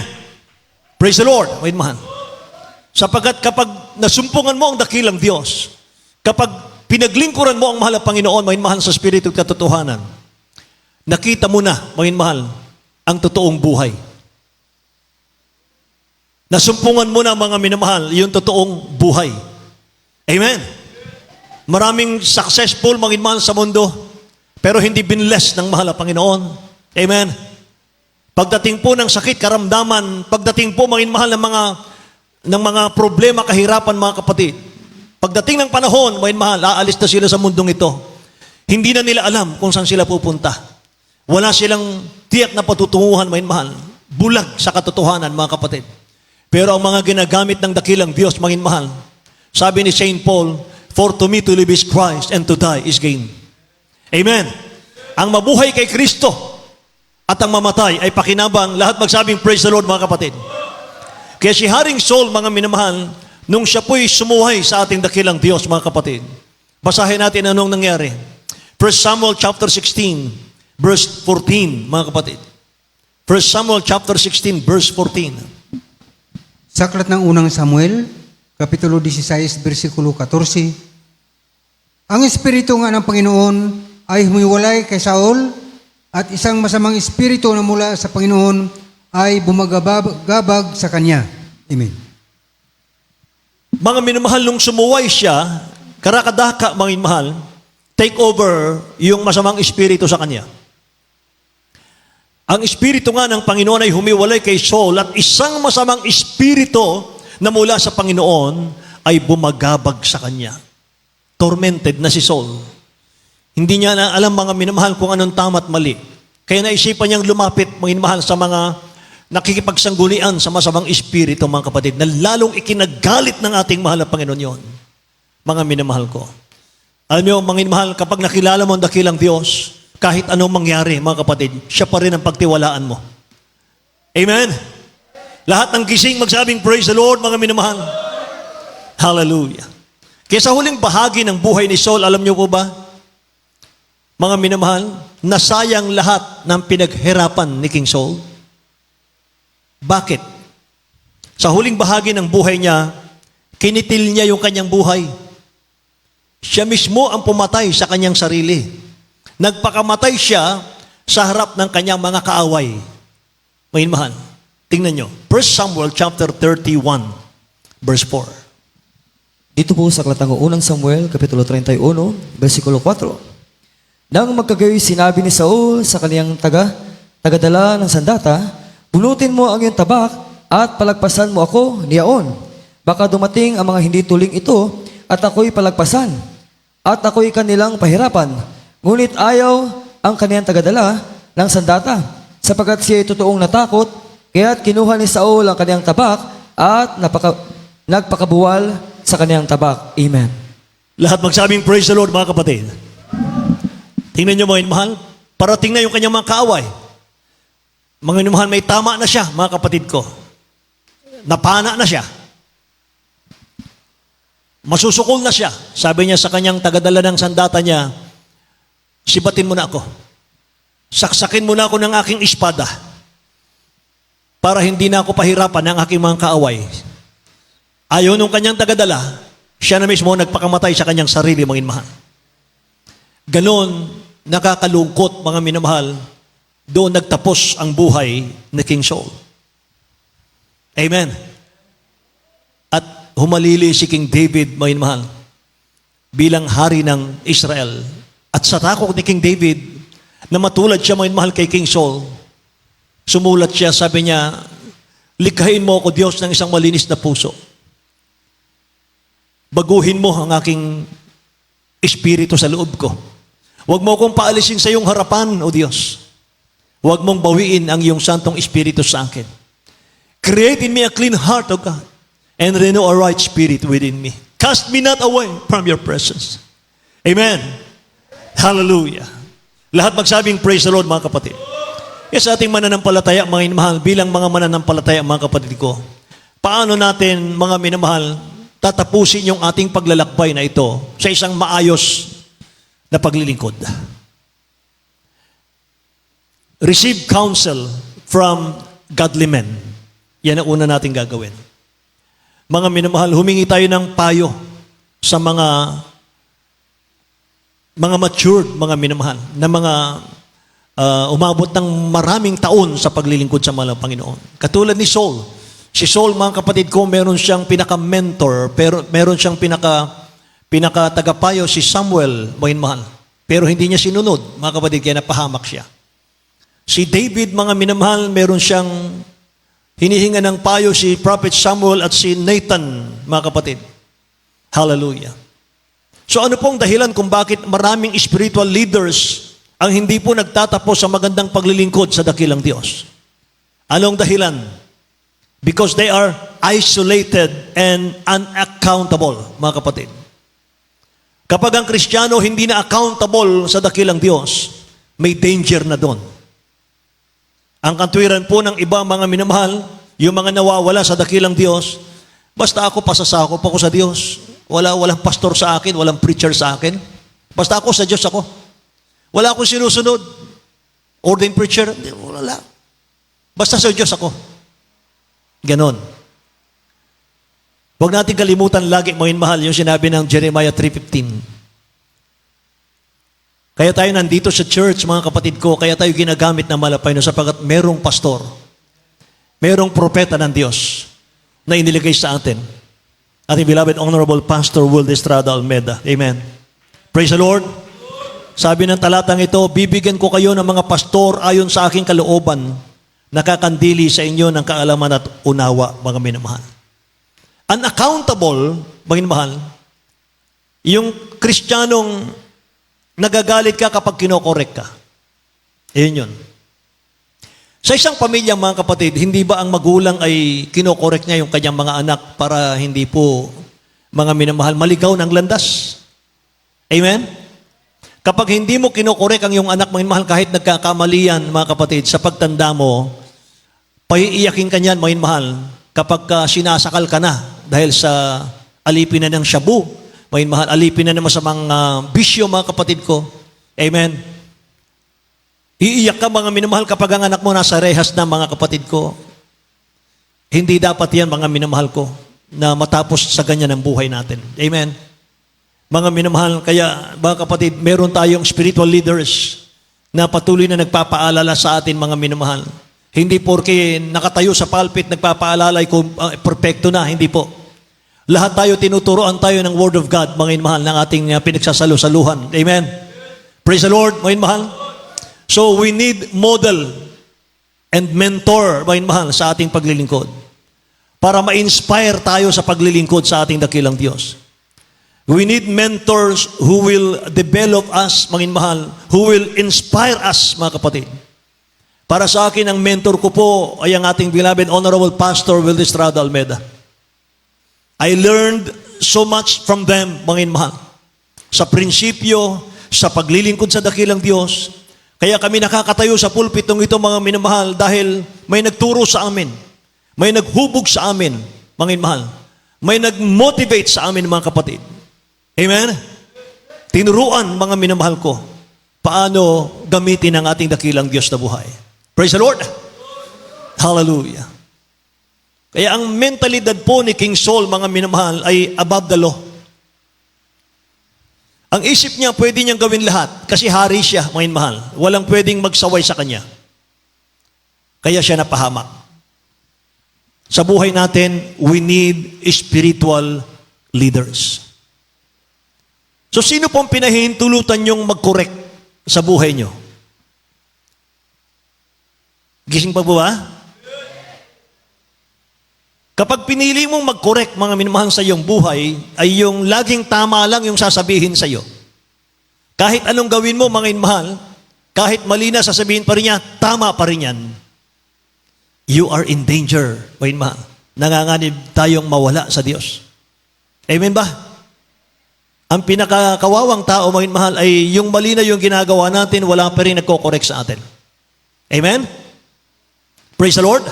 Speaker 1: Praise the Lord, mga minamahal. Sapagkat kapag nasumpungan mo ang dakilang Diyos, kapag pinaglingkuran mo ang mahal na Panginoon, mga mahal sa Espiritu at katotohanan, nakita mo na, mga mahal, ang totoong buhay. Nasumpungan mo na, mga minamahal, yung totoong buhay. Amen? Maraming successful, mga mahal, sa mundo, pero hindi binless ng mahal na Panginoon. Amen? Pagdating po ng sakit, karamdaman, pagdating po, mga mahal, ng mga problema, kahirapan, mga kapatid, pagdating ng panahon, mga mahal, aalis na sila sa mundong ito. Hindi na nila alam kung saan sila pupunta. Wala silang tiyak na patutunguhan, mga mahal. Bulag sa katotohanan, mga kapatid. Pero ang mga ginagamit ng dakilang Diyos, mga mahal, sabi ni Saint Paul, "For to me to live is Christ, and to die is gain." Amen. Ang mabuhay kay Kristo at ang mamatay ay pakinabang. Lahat magsabing, "Praise the Lord," mga kapatid. Kaya si Haring Saul, mga minamahal, nung siya po'y sumuhay sa ating dakilang Diyos, mga kapatid, basahin natin anong nangyari. 1 Samuel chapter 16, verse 14, mga kapatid. 1 Samuel chapter 16, verse 14.
Speaker 3: Sa aklat ng unang Samuel, Kapitulo 16, versikulo 14, ang Espiritu nga ng Panginoon ay humiwalay kay Saul at isang masamang espiritu na mula sa Panginoon ay bumagabag sa kanya. Amen.
Speaker 1: Mga minamahal, nung sumuway siya, karakadaka, mga minamahal, take over yung masamang espiritu sa kanya. Ang espiritu nga ng Panginoon ay humiwalay kay Saul at isang masamang espiritu na mula sa Panginoon ay bumagabag sa kanya. Tormented na si Saul. Hindi niya na alam, mga minamahal, kung anong tama at mali. Kaya naisipan niyang lumapit, mga minamahal, sa mga nakikipagsanggulian sa masamang espiritu, mga kapatid, na lalong ikinagalit ng ating mahal na Panginoon yon. Mga minamahal ko. Alam niyo, mga minamahal, kapag nakilala mo ang dakilang Diyos, kahit anong mangyari, mga kapatid, siya pa rin ang pagtiwalaan mo. Amen? Lahat ng gising magsabing, "Praise the Lord," mga minamahal. Hallelujah. Kaya sa huling bahagi ng buhay ni Saul, alam niyo po ba, mga minamahal, nasayang lahat ng pinaghirapan ni King Saul. Bakit? Sa huling bahagi ng buhay niya, kinitil niya yung kanyang buhay. Siya mismo ang pumatay sa kanyang sarili. Nagpakamatay siya sa harap ng kanyang mga kaaway. Mga mahal, tingnan nyo. 1 Samuel chapter 31, verse 4.
Speaker 2: Dito po sa aklat ng unang Samuel, Kapitulo 31, versikulo 4. Nang magkagayoy sinabi ni Saul sa kaniyang tagadala ng sandata, "Bunutin mo ang iyong tabak at palagpasan mo ako niyaon. Baka dumating ang mga hindi tuling ito at ako'y palagpasan at ako'y kanilang pahirapan." Ngunit ayaw ang kaniyang tagadala ng sandata, sapagkat siya ay totoong natakot, kaya't kinuha ni Saul ang kaniyang tabak at nagpakabuwal sa kaniyang tabak. Amen.
Speaker 1: Lahat magsabing, "Praise the Lord," mga kapatid. Tingnan nyo, mga mahal, parating na yung kanyang mga kaaway. Mga mahal, may tama na siya, mga kapatid ko. Napana na siya. Masusukol na siya. Sabi niya sa kanyang tagadala ng sandata niya, "Sibatin mo na ako. Saksakin mo na ako ng aking espada para hindi na ako pahirapan ng aking mga kaaway." Ayaw nung kanyang tagadala, siya na mismo nagpakamatay sa kanyang sarili, mga minamahal. Ganon, nakakalungkot, mga minamahal, doon nagtapos ang buhay ni King Saul. Amen. At humalili si King David, mga minamahal, bilang hari ng Israel. At sa takot ni King David, na matulad siya, mga mahal, kay King Saul, sumulat siya, sabi niya, "Likhain mo ako, Diyos, ng isang malinis na puso. Baguhin mo ang aking espiritu sa loob ko. Huwag mo akong paalisin sa iyong harapan, O Diyos. Huwag mong bawiin ang iyong santong espiritu sa akin. Create in me a clean heart, O God, and renew a right spirit within me. Cast me not away from your presence." Amen. Hallelujah. Lahat magsabing, "Praise the Lord," mga kapatid. Yes, ating mananampalataya, mga minamahal, bilang mga mananampalataya, mga kapatid ko, paano natin, mga minamahal, tatapusin yung ating paglalakbay na ito sa isang maayos na paglilingkod? Receive counsel from godly men. Yan ang una natin gagawin. Mga minamahal, humingi tayo ng payo sa mga matured, mga minamahal, na mga umabot ng maraming taon sa paglilingkod sa mahal ng Panginoon. Katulad ni Saul. Si Saul, mga kapatid ko, meron siyang pinaka-mentor, pero meron siyang pinaka-tagapayo, si Samuel, mga minamahal. Pero hindi niya sinunod, mga kapatid, kaya napahamak siya. Si David, mga minamahal, meron siyang hinihinga ng payo si Prophet Samuel at si Nathan, mga kapatid. Hallelujah. So ano pong dahilan kung bakit maraming spiritual leaders ang hindi po nagtatapos sa magandang paglilingkod sa dakilang Diyos? Anong dahilan? Because they are isolated and unaccountable, mga kapatid. Kapag ang Kristiyano hindi na accountable sa dakilang Diyos, may danger na doon. Ang katwiran po ng iba, mga minamahal, yung mga nawawala sa dakilang Diyos, basta ako, pasasakop ako sa Diyos. Walang pastor sa akin, walang preacher sa akin. Basta ako, sa Diyos ako. Wala akong sinusunod. Ordained preacher, wala. Basta sa Diyos ako. Ganon. Huwag natin kalimutan lagi, mga minamahal, yung sinabi ng Jeremiah 3:15. Kaya tayo nandito sa church, mga kapatid ko, kaya tayo ginagamit ng malapay no, sapagat merong pastor, merong propeta ng Diyos na inilagay sa atin. Ating beloved Honorable Pastor Will Estrada Almeda. Amen. Praise the Lord. Sabi ng talatang ito, bibigyan ko kayo ng mga pastor ayon sa aking kalooban, nakakandili sa inyo ng kaalaman at unawa, mga minamahal. Unaccountable, mga minamahal, yung Kristiyanong nagagalit ka kapag kinokorek ka. Ayun yun. Sa isang pamilya, mga kapatid, hindi ba ang magulang ay kinokorek niya yung kanyang mga anak para hindi po, mga minamahal, maligaw ng landas? Amen? Kapag hindi mo kinokorek ang iyong anak, mga minamahal, kahit nagkakamalian, mga kapatid, sa pagtanda mo, paiiyakin ka niyan, mga minamahal, kapag sinasakal ka na dahil sa alipin na ng shabu, mga mahal, alipin na naman sa mga bisyo, mga kapatid ko. Amen. Iiyak ka, mga minamahal, kapag ang anak mo nasa rehas na, mga kapatid ko. Hindi dapat yan, mga minamahal ko, na matapos sa ganyan ang buhay natin. Amen. Mga minamahal, kaya, mga kapatid, meron tayong spiritual leaders na patuloy na nagpapaalala sa atin, mga minamahal. Hindi porke nakatayo sa pulpit, nagpapaalala ay perfecto na. Hindi po. Lahat tayo tinuturoan tayo ng Word of God, mga inmahal, ng ating pinagsasalo-saluhan. Amen? Praise the Lord, mga inmahal. So we need model and mentor, mga inmahal, sa ating paglilingkod. Para ma-inspire tayo sa paglilingkod sa ating dakilang Diyos. We need mentors who will develop us, mga inmahal, who will inspire us, mga kapatid. Para sa akin, ang mentor ko po ay ang ating beloved Honorable Pastor Will Estrada Almeda. I learned so much from them, mga inmahal. Sa prinsipyo, sa paglilingkod sa dakilang Diyos. Kaya kami nakakatayo sa pulpitong ito, mga minamahal, dahil may nagturo sa amin. May naghubog sa amin, mga inmahal. May nag-motivate sa amin, mga kapatid. Amen? Tinuruan, mga minamahal ko, paano gamitin ang ating dakilang Diyos na buhay. Praise the Lord! Hallelujah! Kaya ang mentalidad po ni King Saul, mga minamahal, ay above the law. Ang isip niya, pwede niyang gawin lahat kasi hari siya, mga minamahal. Walang pwedeng magsaway sa kanya. Kaya siya napahamak. Sa buhay natin, we need spiritual leaders. So sino pong pinahihintulutan niyong mag-correct sa buhay niyo? Gising pa po ba? Kapag pinili mong mag-correct, mga minamahal, sa iyong buhay, ay yung laging tama lang yung sasabihin sa iyo. Kahit anong gawin mo, mga minamahal, kahit mali na sasabihin pa rin niya, tama pa rin yan. You are in danger, mga minamahal. Nanganganib tayong mawala sa Diyos. Amen ba? Ang pinakakawawang tao, mga minamahal, ay yung mali na yung ginagawa natin, wala pa rin nagko-correct sa atin. Amen? Praise the Lord!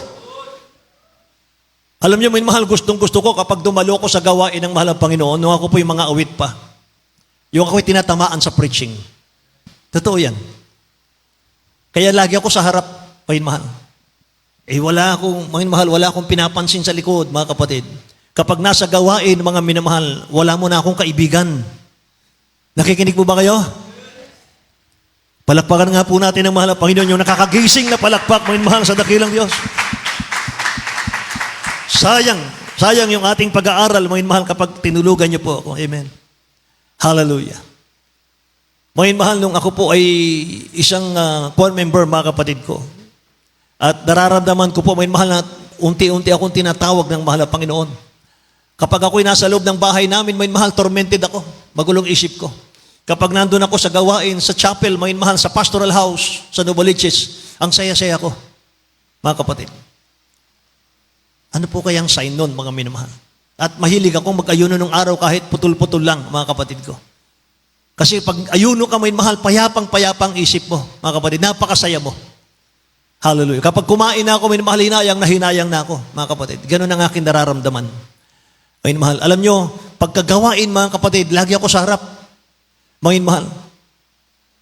Speaker 1: Alam niyo, may mahal, gustong-gusto ko kapag dumalo ko sa gawain ng mahal ng Panginoon, nung ako po yung mga awit pa. Yung ako'y tinatamaan sa preaching. Totoo yan. Kaya lagi ako sa harap, may mahal. Wala akong, mga mahal, wala akong pinapansin sa likod, mga kapatid. Kapag nasa gawain, mga minamahal, wala mo na akong kaibigan. Nakikinig po ba kayo? Palakpakan nga po natin ang mahal na Panginoon, yung nakakagising na palakpak, mga minamahal, sa dakilang Diyos. Sayang yung ating pag-aaral, mga minamahal, kapag tinulugan niyo po ako. Amen. Hallelujah. Mga minamahal, nung ako po ay isang core member, mga kapatid ko, at nararamdaman ko po, mga minamahal, na unti-unti akong tinatawag ng mahal na Panginoon. Kapag ako'y nasa loob ng bahay namin, mga minamahal, tormented ako, magulong isip ko. Kapag nandun ako sa gawain, sa chapel, mga minamahal, sa pastoral house, sa Novaliches, ang saya-saya ko, mga kapatid. Ano po kayang sign nun, mga minamahal? At mahilig akong mag-ayuno nung araw kahit putol-putol lang, mga kapatid ko. Kasi pag ayuno ka, mga minamahal, payapang-payapang isip mo, mga kapatid, napakasaya mo. Hallelujah. Kapag kumain na ako, mga minamahal, hinayang na ako, mga kapatid. Ganun ang aking nararamdaman. Mga minamahal, alam nyo, pagkagawain, mga kapatid, lagi ako sa harap. Mga minamahal,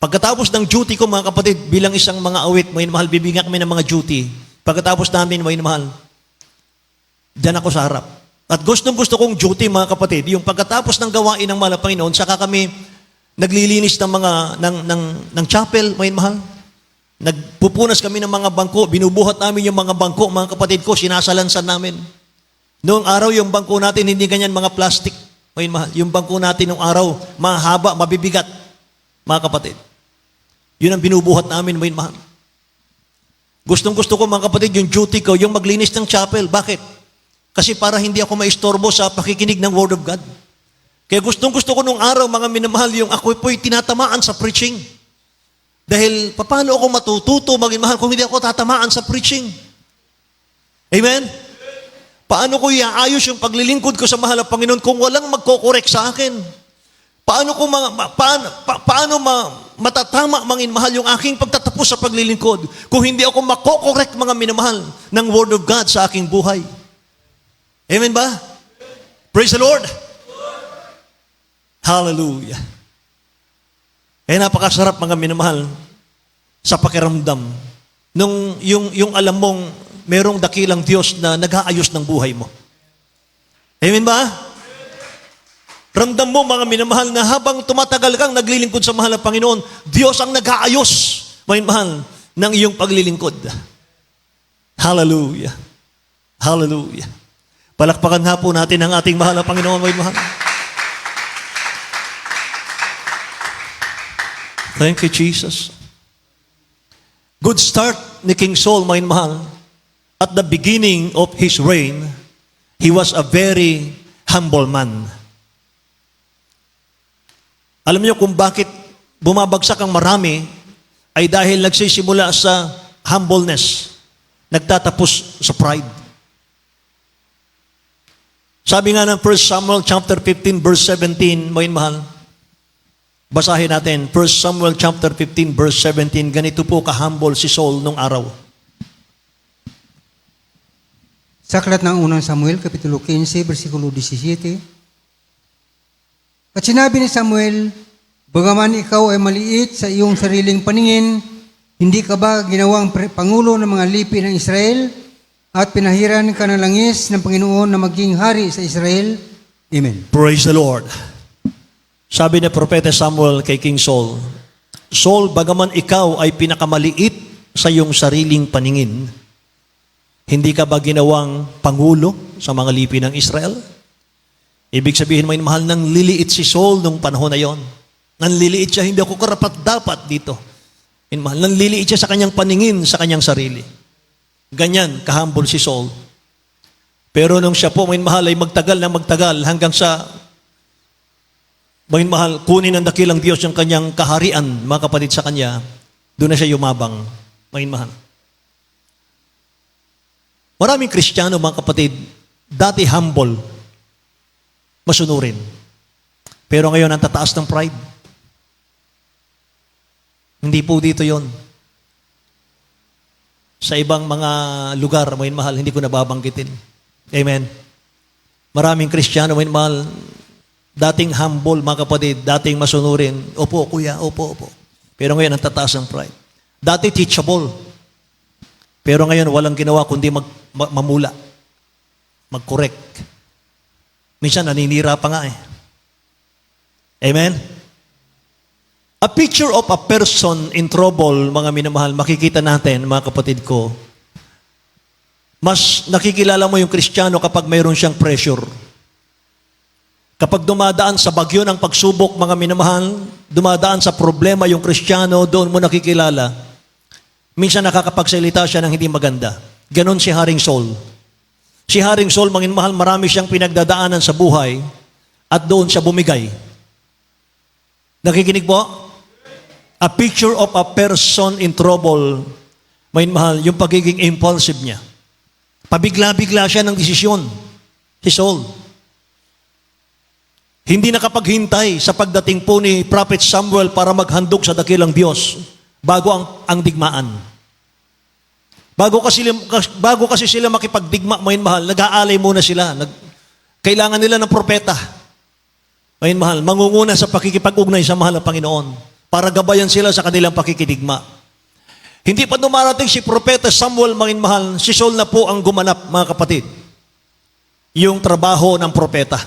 Speaker 1: pagkatapos ng duty ko, mga kapatid, bilang isang mga awit, mga minamahal, bibigyan kami ng mga duty. Pagkatapos namin, mga minamahal, diyan ako sa harap. At gustong-gusto kong duty, mga kapatid, yung pagkatapos ng gawain ng mahal na Panginoon, saka kami naglilinis ng mga ng chapel, mga minamahal. Nagpupunas kami ng mga bangko, binubuhat namin yung mga bangko, mga kapatid ko, sinasalansan namin. Noong araw, yung bangko natin, hindi ganyan mga plastic. Mga minamahal, yung bangko natin noong araw, mahaba, mabibigat, mga kapatid. Yun ang binubuhat namin, mga minamahal. Gustong-gusto ko, mga kapatid, yung duty ko, yung maglinis ng chapel. Bakit? Kasi para hindi ako maistorbo sa pakikinig ng Word of God. Kaya gustong-gusto ko nung araw, mga minamahal, yung ako po'y tinatamaan sa preaching. Dahil, paano ako matututo, mga minamahal, kung hindi ako tatamaan sa preaching? Amen? Paano ko iaayos yung paglilingkod ko sa mahal na Panginoon kung walang magkokorek sa akin? Paano matatama, mga minamahal, yung aking pagtatapos sa paglilingkod kung hindi ako makokorek, mga minamahal, ng Word of God sa aking buhay? Amen ba? Praise the Lord. Hallelujah. Napakasarap, mga minamahal, sa pakiramdam nung yung alam mong merong dakilang Diyos na nag-aayos ng buhay mo. Amen ba? Ramdam mo, mga minamahal, na habang tumatagal kang naglilingkod sa mahal na Panginoon, Diyos ang nag-aayos, mga minamahal, ng iyong paglilingkod. Hallelujah. Hallelujah. Palakpakan nga po natin ang ating mahal na Panginoon, mga minamahal. Thank you, Jesus. Good start ni King Saul, mga minamahal. At the beginning of his reign, he was a very humble man. Alam niyo kung bakit bumabagsak ang marami ay dahil nagsisimula sa humbleness, nagtatapos sa pride. Sabi nga ng 1 Samuel chapter 15 verse 17, mga minamahal, basahin natin, 1 Samuel chapter 15 verse 17, ganito po ka-humble si Saul nung araw.
Speaker 3: Sa aklat ng unang Samuel, Kapitulo 15, versikulo 17. At sinabi ni Samuel, bagaman ikaw ay maliit sa iyong sariling paningin, hindi ka ba ginawang pangulo ng mga lipi ng Israel at pinahiran ka ng langis ng Panginoon na maging hari sa Israel? Amen.
Speaker 1: Praise the Lord. Sabi ni Propeta Samuel kay King Saul, Saul, bagaman ikaw ay pinakamaliit sa iyong sariling paningin, hindi ka ba ginawang pangulo sa mga lipi ng Israel? Ibig sabihin, may mahal, nang liliit si Saul nung panahon na yon. Nang liliit siya, hindi ako karapat-dapat dito. Mahal, nang liliit siya sa kanyang paningin, sa kanyang sarili. Ganyan, kahambol si Saul. Pero nung siya po, may mahal, ay magtagal na magtagal hanggang sa, may mahal, kunin ng dakilang Diyos yung kanyang kaharian, mga kapatid sa kanya, doon na siya yumabang. May mahal. Maraming Kristiyano, mga kapatid, dati humble, masunurin. Pero ngayon, ang tataas ng pride. Hindi po dito yon. Sa ibang mga lugar, may mahal, hindi ko nababanggitin. Amen. Maraming Kristiyano, may mahal, dating humble, mga kapatid, dating masunurin. Opo, kuya, opo. Pero ngayon, ang tataas ng pride. Dati teachable. Pero ngayon, walang ginawa kundi mamula. Mag-correct. Minsan naninira pa nga eh. Amen? A picture of a person in trouble, mga minamahal, makikita natin, mga kapatid ko, mas nakikilala mo yung Kristiyano kapag mayroon siyang pressure. Kapag dumadaan sa bagyo ng pagsubok, mga minamahal, dumadaan sa problema yung Kristiyano, doon mo nakikilala. Minsan nakakapagsalita siya ng hindi maganda. Ganon si Haring Saul. Si Haring Saul, mga minamahal, marami siyang pinagdadaanan sa buhay at doon siya bumigay. Nakikinig po? A picture of a person in trouble, mga minamahal, yung pagiging impulsive niya. Pabigla-bigla siya ng desisyon. Si Saul. Hindi nakapaghintay sa pagdating po ni Prophet Samuel para maghandog sa dakilang Diyos bago ang digmaan. Bago kasi sila makipagdigma, mayin mahal, nag-aalay muna sila. Kailangan nila ng propeta. Mayin mahal, mangunguna sa pakikipag-ugnay sa mahal ng Panginoon para gabayan sila sa kanilang pakikidigma. Hindi pa dumarating si Propeta Samuel, mayin mahal, si Saul na po ang gumanap, mga kapatid. Yung trabaho ng propeta.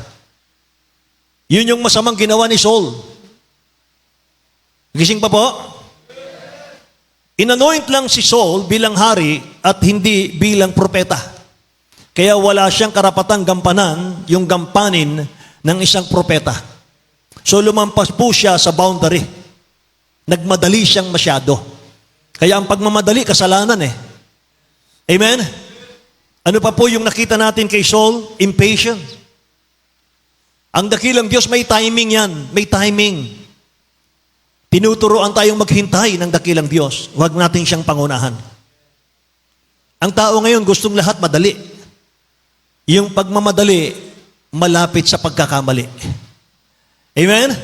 Speaker 1: Yun yung masamang ginawa ni Saul. Gising pa po? Inanoint lang si Saul bilang hari at hindi bilang propeta. Kaya wala siyang karapatang gampanan, yung gampanin ng isang propeta. So lumampas po siya sa boundary. Nagmadali siyang masyado. Kaya ang pagmamadali, kasalanan eh. Amen? Ano pa po yung nakita natin kay Saul? Impatient. Ang dakilang Diyos, may timing yan. May timing. Tinuturoan tayong maghintay ng dakilang Diyos. Huwag natin siyang pangunahan. Ang tao ngayon, gustong lahat madali. Yung pagmamadali, malapit sa pagkakamali. Amen?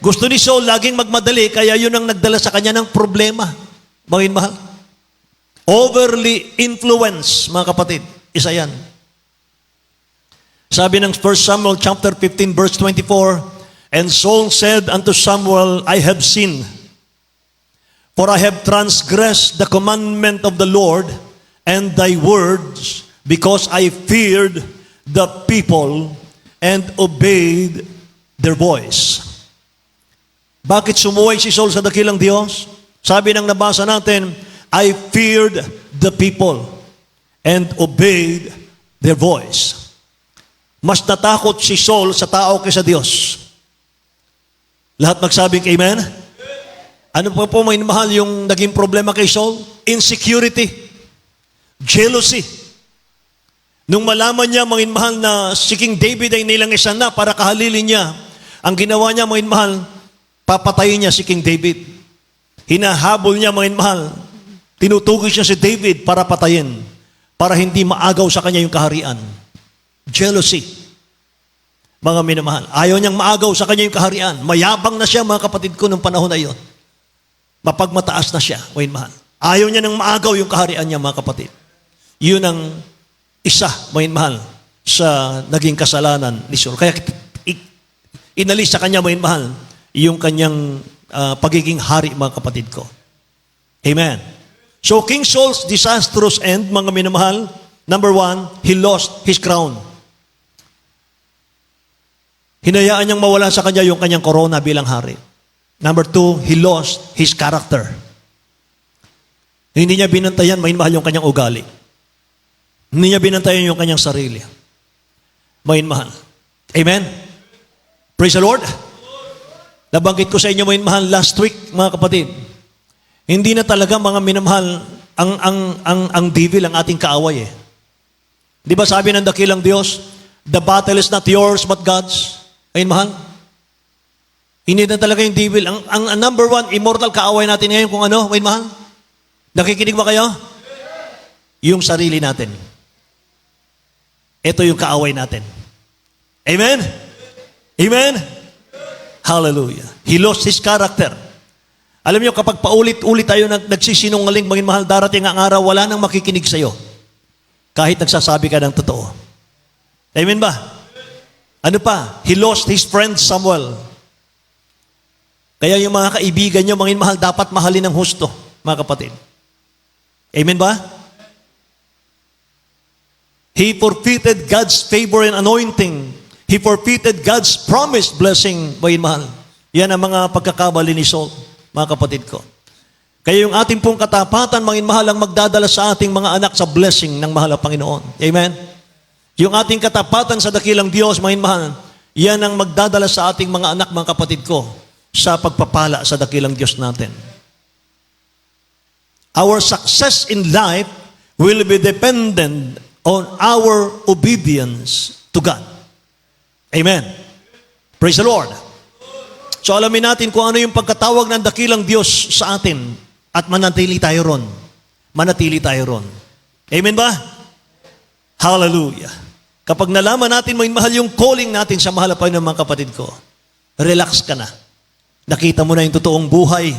Speaker 1: Gusto ni Saul laging magmadali, kaya yun ang nagdala sa kanya ng problema. Mga mahal. Overly influence, mga kapatid. Isa yan. Sabi ng 1 Samuel chapter 15 verse 24, and Saul said unto Samuel, I have sinned, for I have transgressed the commandment of the Lord and thy words, because I feared the people and obeyed their voice. Bakit sumuway si Saul sa dakilang Diyos? Sabi ng nabasa natin, I feared the people and obeyed their voice. Mas natakot si Saul sa tao kaysa Diyos. Lahat magsabing amen? Ano pa po may mahal yung naging problema kay Saul? Insecurity. Jealousy. Nung malaman niya, mga mahal, na si King David ay nilangisan na para kahalilin niya, ang ginawa niya, mga mahal, papatayin niya si King David. Hinahabol niya, mga mahal, tinutugis niya si David para patayin, para hindi maagaw sa kanya yung kaharian. Jealousy. Mga minamahal, ayaw niyang maagaw sa kanya yung kaharian. Mayabang na siya, mga kapatid ko, nung panahon na yun. Mapagmataas na siya, mga minamahal. Ayaw niya nang maagaw yung kaharian niya, mga kapatid. Yun ang isa, mga minamahal, sa naging kasalanan ni Saul. Kaya inalis sa kanya, mga minamahal, yung kanyang pagiging hari, mga kapatid ko. Amen. So King Saul's disastrous end, mga minamahal, number 1, he lost his crown. Hinayaan niyang mawala sa kanya yung kanyang corona bilang hari. Number 2, he lost his character. Hindi niya binantayan, mahal yung kanyang ugali. Hindi niya binantayan yung kanyang sarili. Mahal. Amen? Praise the Lord. Nabanggit ko sa inyo, mahal, last week, mga kapatid, hindi na talaga, mga minamahal, ang devil, ang ating kaaway eh. Di ba sabi ng dakilang Diyos, the battle is not yours but God's. Ayun, mahal. Hindi na talaga yung devil. Ang number 1, immortal kaaway natin ngayon kung ano, ayun, mahal. Nakikinig ba kayo? Yung sarili natin. Ito yung kaaway natin. Amen? Amen? Hallelujah. He lost his character. Alam niyo, kapag paulit-ulit tayo nagsisinungaling, maging mahal, darating ang araw, wala nang makikinig sa'yo. Kahit nagsasabi ka ng totoo. Amen ba? Ano pa? He lost his friend Samuel. Kaya yung mga kaibigan niyo, maging mahal, dapat mahalin ng husto, mga kapatid. Amen ba? He forfeited God's favor and anointing. He forfeited God's promised blessing, mga mahal. Yan ang mga pagkakamali ni Saul, mga kapatid ko. Kaya yung ating pong katapatan, mga mahal, ang magdadala sa ating mga anak sa blessing ng mahal na Panginoon. Amen? Yung ating katapatan sa dakilang Diyos, mga mahal, yan ang magdadala sa ating mga anak, mga kapatid ko, sa pagpapala sa dakilang Diyos natin. Our success in life will be dependent on our obedience to God. Amen. Praise the Lord. So alamin natin kung ano yung pagkatawag ng dakilang Diyos sa atin at manatili tayo ron. Manatili tayo ron. Amen ba? Hallelujah. Kapag nalaman natin, mahal, yung calling natin sa mahal na Panginoon, mga kapatid ko, relax ka na. Nakita mo na yung totoong buhay.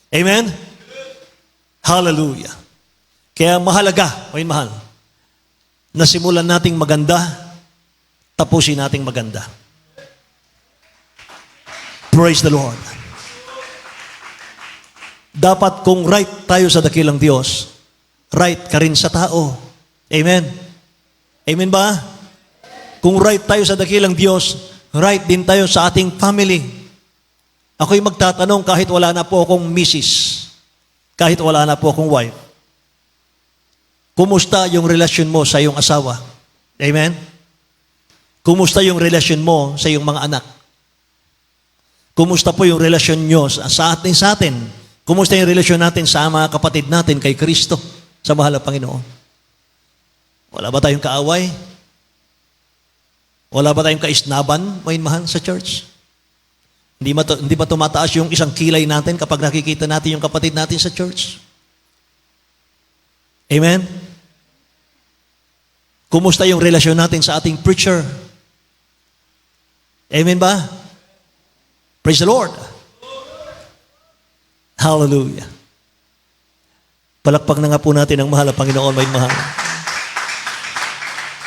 Speaker 1: Amen? Hallelujah. Kaya mahalaga, mahal, na simulan nating maganda, tapusin nating maganda. Praise the Lord. Dapat kung right tayo sa dakilang Diyos, right ka rin sa tao. Amen? Amen ba? Kung right tayo sa dakilang Diyos, right din tayo sa ating family. Ako'y magtatanong kahit wala na po akong misis, kahit wala na po akong wife, kumusta yung relasyon mo sa iyong asawa? Amen? Kumusta yung relasyon mo sa iyong mga anak? Kumusta po yung relasyon nyo sa atin? Kumusta yung relasyon natin sa mga kapatid natin kay Kristo, sa mahal na Panginoon? Wala ba tayong kaaway? Wala ba tayong kaisnaban, mahal, sa church? Hindi ba tumataas yung isang kilay natin kapag nakikita natin yung kapatid natin sa church? Amen? Kumusta yung relasyon natin sa ating preacher? Amen ba? Praise the Lord. Hallelujah. Palakpak na nga po natin ang mahal na Panginoon, may mahal.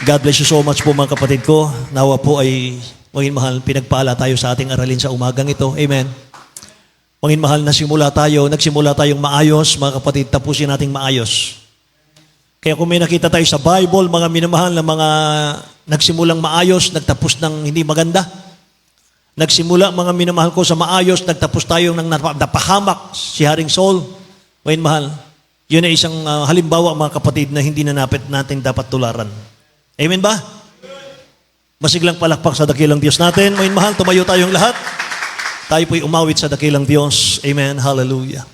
Speaker 1: God bless you so much po, mga kapatid ko. Nawa po ay, maging mahal, pinagpala tayo sa ating aralin sa umagang ito. Amen. Maging mahal, nagsimula tayong maayos, mga kapatid, tapusin nating maayos. Kaya kung may nakita tayo sa Bible, mga minamahal na mga nagsimulang maayos, nagtapos ng hindi maganda. Nagsimula, mga minamahal ko, sa maayos, nagtapos tayo ng napahamak si Haring Saul. Maging mahal, yun ay isang halimbawa, mga kapatid, na hindi na natin dapat tularan. Amen ba? Masiglang palakpak sa dakilang Diyos natin. Maging mahal, tumayo tayong lahat. Tayo po'y umawit sa dakilang Diyos. Amen. Hallelujah.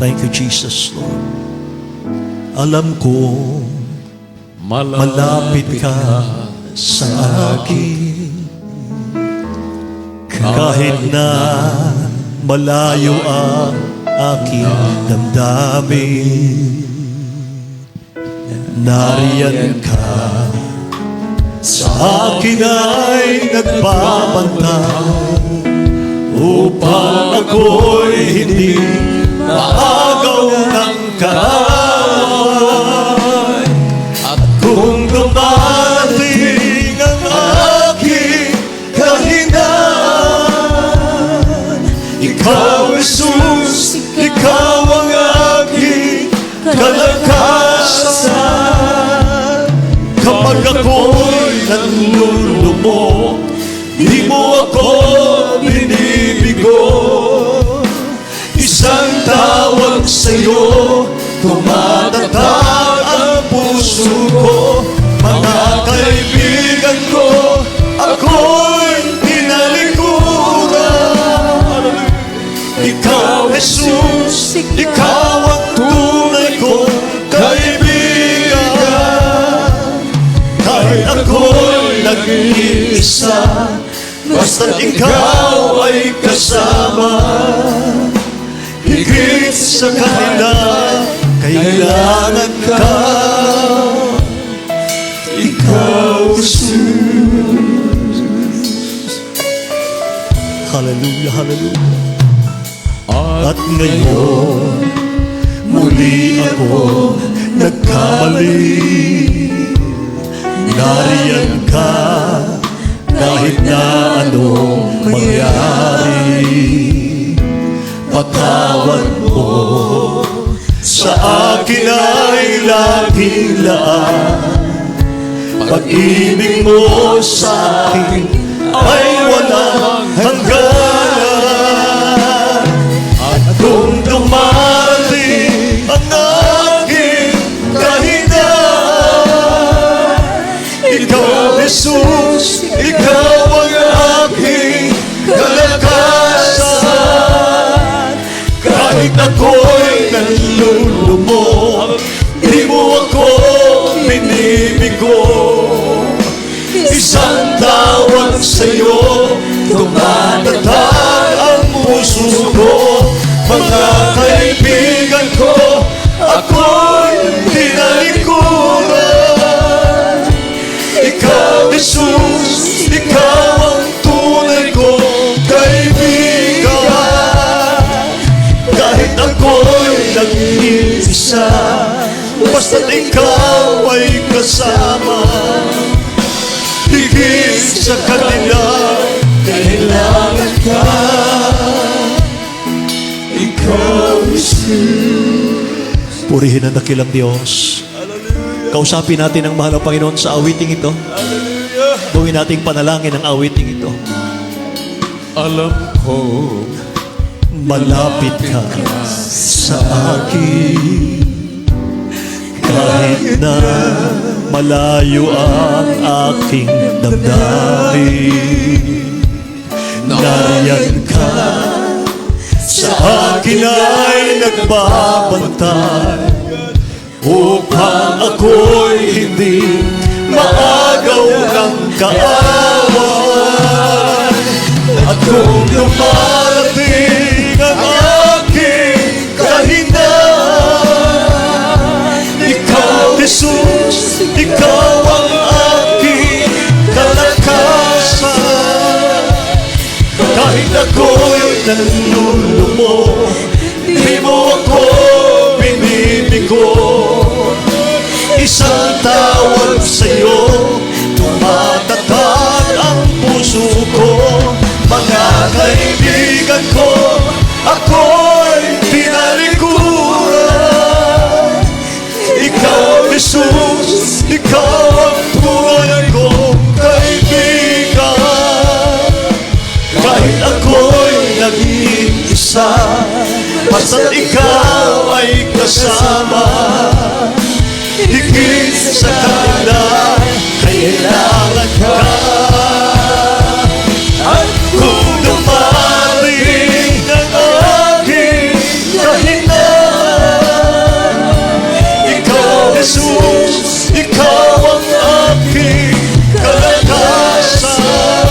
Speaker 1: Thank you, Jesus, Lord. Alam ko, malapit ka sa akin. Kahit na malayo ang aking damdamin, nariyan ka. Sa akin ay nagbabantay upang ako'y hindi maagaw ng kaaway. At kung dumating ang aking kahinaan, Ikaw, Jesus, Ikaw ang aking kalakasan. Kapag ako'y nanlulumok, di mo ako binibigo. Isang tawag sa'yo, tumatatag ang puso ko. Mga kaibigan ko, ako'y tinalikuran. Ikaw, Jesus, Ikaw ang tunay kong kaibigan. Kahit ako'y nag-iisa, basta't Ikaw ay kasama. Higit sa kanila, kailangan ka. Ikaw, Jesus. Hallelujah, hallelujah. At ngayon, muli ako nagkamali. Nariyan ka kahit na anong mangyari. Patawad mo sa akin ay laging laan. Pag-ibig mo sa akin ay walang hangganan. At kung dumating ang aking kahinaan, ikaw, Jesus, ikaw ang aking kalakasan. Kahit ako'y nalulumog, di mo ako binibigo. Isang tawag sa'yo, tumatatag ang puso ko. Mga kaibigan ko, ako'y tinalikuran. Ikaw, Jesus, ikaw ang tunay kong kaibigan. Kahit ako'y nag-iisa, basta't ikaw ay kasama. Higit sa kanila, kailangan ka. Ikaw, Jesus. Purihin ang dakilang Diyos. Kausapin natin ang mahal na Panginoon sa awiting ito. Gawin nating panalangin ang awiting ito. Alam ko, malapit ka sa akin. Kahit na malayo ang aking damdamin, nariyan ka sa akin ay nagbabantay, upang ako'y hindi maagaw ng kaaway. At kung dumarating ang aking kahinaan, ikaw, Jesus, ikaw ang aking kalakasan. Kahit ako'y nalulumog, di mo ako binibigo. Isang tawag sa'yo, tumatatag ang puso ko. Mga kaibigan ko, ako'y tinalikuran. Ikaw, Jesus, ikaw ang tunay kong kaibigan. Kahit ako'y nag-iisa, basta't ikaw ay kasama. Higit sa kanila, kailangan ka. At kung dumating ang aking kahinaan, ikaw, Jesus, ikaw ang aking kalakasan.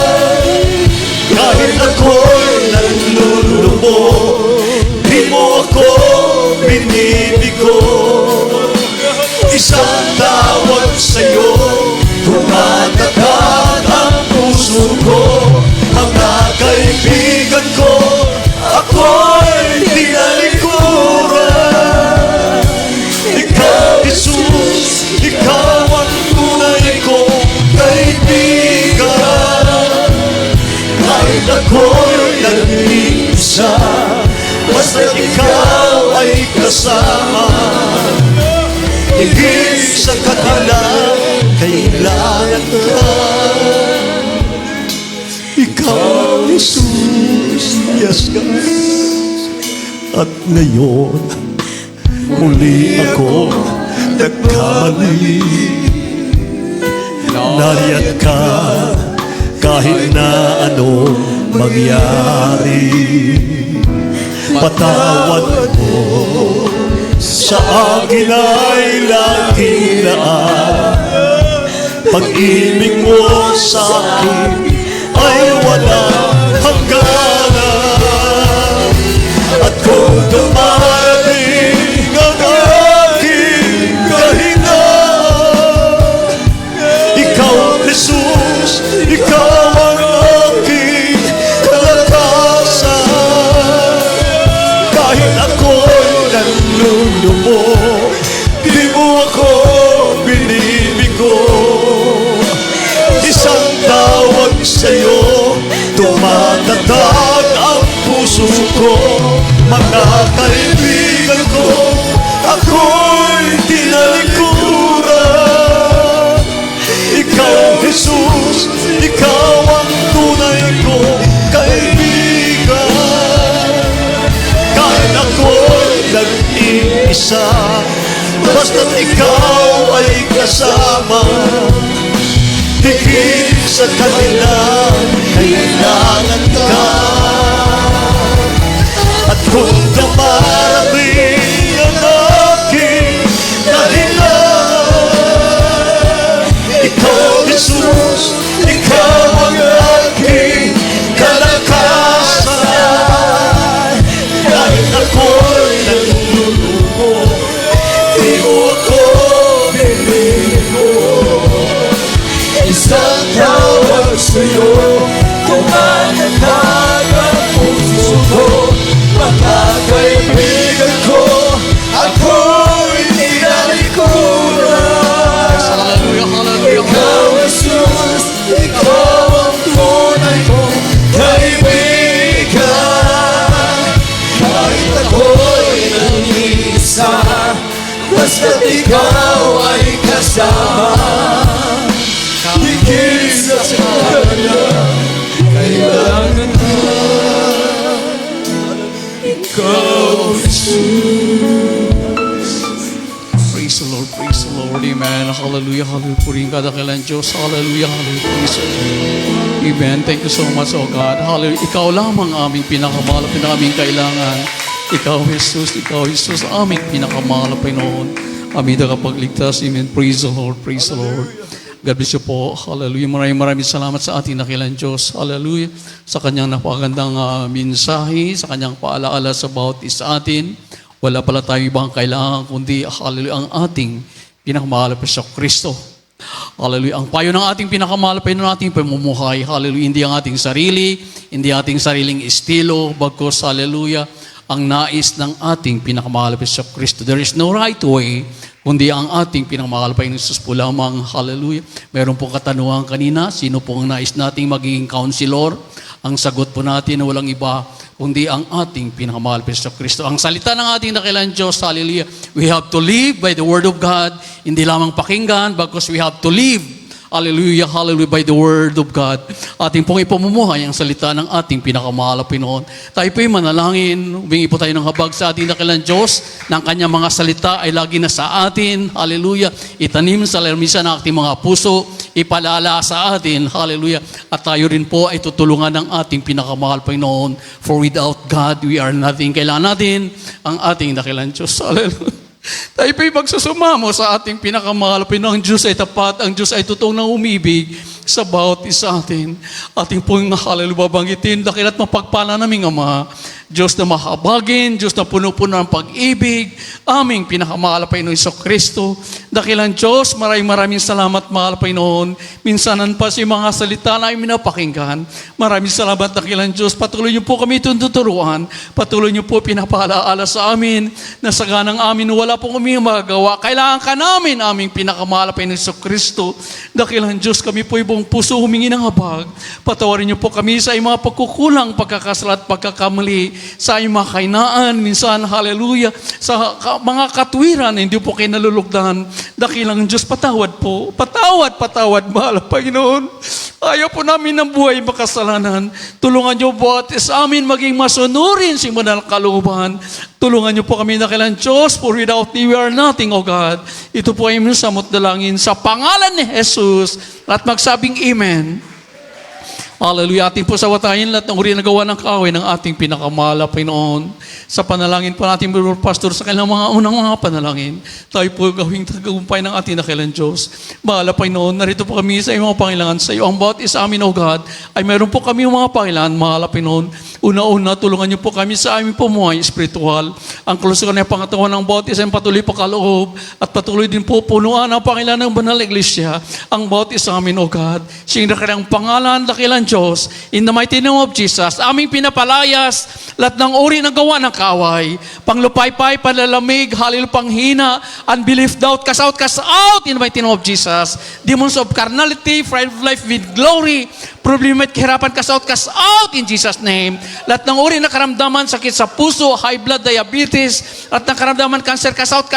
Speaker 1: Kahit ako'y nalulumog, di mo ako binibigo. Isang tawag sa'yo, tumatatag ang puso ko. Mga kaibigan ko, ako'y tinalikuran. Ikaw, Jesus, ikaw ang tunay kong kaibigan. Kahit ako'y nag-iisa, basta't ikaw ay kasama. Higit sa kanila, kailangan ka. Ikaw, Jesus, yes God. At ngayon, muli ako nagkamali. Nariyan ka kahit na anong mangyari. Patawad mo sa akin ay laging laan. Pag-ibig mo sa akin ay walang hangganan. At kung dumating ang aking kahinaan, ikaw, Jesus, ikaw ang aking kalakasan. Kahit ako'y nalulumog, sa'yo tumatatag ang puso ko. Mga kaibigan ko, ako'y tinalikuran. Ikaw, Jesus, ikaw ang tunay kong kaibigan. Kahit ako'y nag-iisa, basta't ikaw ay kasama. Higit sa kanila, kailangan ka. At kung dumarating ang aking dahilan, ikaw, Jesus, ikaw ang aking kalakasan. Kahit ako'y nalulumo, di mo ako binigo. Isang tawag sa'yo, tumatatag ang puso ko. Mga kaibigan ko, ako'y tinalikuran.
Speaker 4: Hallelujah, hallelujah.
Speaker 1: Ikaw, Jesus, ikaw ang tunay kong kaibigan. Kahit ako'y nag-iisa, basta't ikaw ay kasama. Higit sa kanya, kailangan ka. Ikaw,
Speaker 4: Praise the Lord, praise the Lord. Amen. Hallelujah, hallelujah. Purihin ka dakilang Diyos. Hallelujah, hallelujah. Praise the Lord. Amen. Thank you so much, oh God. Hallelujah. Ikaw lamang aming pinakamahal, aming kailangan. Ikaw, Jesus, aming pinakamahal, Panginoon. Aming nakapagligtas. Amen. Praise the Lord, praise the Lord. God bless you po. Hallelujah. Maraming salamat sa ating dakilang Diyos. Hallelujah. Sa kanyang napakagandang mensahe, sa kanyang paalaala sa bawat isa atin. Wala pala tayo ibang kailangan kundi hallelujah, ang ating pinakamahal pa sa Kristo. Hallelujah. Ang payo ng ating pinakamahal pa ng ating pamumuhay. Hallelujah. Hindi ang ating sarili, hindi ating sariling estilo, bagkus hallelujah, ang nais ng ating pinakamahal pa sa Kristo. There is no right way kundi ang ating pinakamahal pa ng Jesus po lamang. Hallelujah. Meron pong katanungan kanina, sino pong nais nating magiging counselor? Ang sagot po natin na walang iba kundi ang ating pinakamahal pa sa Kristo. Ang salita ng ating dakilang Diyos, hallelujah, we have to live by the Word of God, hindi lamang pakinggan, because we have to live, hallelujah, hallelujah, by the Word of God. Ating pong ipamumuhay ang salita ng ating pinakamahal na Pinoon. Tayo po'y manalangin, humingi po tayo ng habag sa ating dakilang Diyos, ng kanyang mga salita ay lagi na sa atin, hallelujah, itanim sa lermisa ng ating mga puso, ipalala sa atin, hallelujah, at tayo rin po ay tutulungan ng ating pinakamahal Panginoon, for without God, we are nothing. Kailangan natin ang ating dakilang Diyos, hallelujah. Tayo po'y magsusumamo sa ating pinakamahal Panginoon. Ang Diyos ay tapat, ang Diyos ay totoong nang umibig sa bawat isa atin. Ating pong hallelujah babanggitin, dakil at mapagpala naming Ama, Diyos na mahabagin, Diyos na puno-puno ng pag-ibig, aming pinakamahal Panginoon Hesus Kristo. Dakilang Diyos, maraming salamat, mahal Panginoon. Minsanan pa si mga salita na aming napakinggan. Maraming salamat, dakilang Diyos. Patuloy niyo po kami tuturuan. Patuloy niyo po pinapalaala sa amin na sa ganang amin wala po kami magagawa. Kailangan ka namin, aming pinakamahal Panginoon Hesus Kristo. Dakilang Diyos, kami po ibang puso humingi ng habag. Patawarin niyo po kami sa mga pagkukulang, pagkakasala at pagkakamali, sa iyong mga kainaan, minsan, hallelujah, sa mga katwiran, hindi po kayo nalulugdan. Dakilang Diyos, patawad po. Patawad, mahal Panginoon. Ayaw po namin ng buhay makasalanan. Tulungan niyo po at sa amin maging masunurin si Manal Kalooban. Tulungan niyo po kami, dakilang Diyos, for without thee we are nothing, O God. Ito po ay aming samot dalangin sa pangalan ni Jesus at magsabing Amen. Hallelujah. Ating po sawatayin lahat ng uri na gawa ng kaaway ng ating pinakamahal na Panginoon. Sa panalangin po natin, Brother Pastor, sa kailang mga unang mga panalangin, tayo po gawing tagumpay ng ating dakilang Diyos. Mahal na Panginoon, narito po kami sa iyong mga pangailangan. Sa iyo, ang bawat isa amin, O God, ay meron po kami yung mga pangailangan, mahal na Panginoon. Una-una, tulungan niyo po kami sa aming pumuhay espiritual. Ang kalusugan na pangatawan ng bawat isa ay patuloy pakaloob at patuloy din po punuan ang pangailangan ng banal na iglesia. Ang bawat isa amin, O God, siyang dakilang pangalan, dakilang Diyos, in the mighty name of Jesus, aming pinapalayas lahat ng uri ng gawa ng kaaway, panglupaypay, panlalamig, halil panghina, unbelief, doubt, cast out, in the mighty name of Jesus, demons of carnality, pride of life with glory, problema at kahirapan, cast out, in Jesus' name, lahat ng uri ng karamdaman, sakit sa puso, high blood, diabetes, at ng karamdaman, cancer, cast out,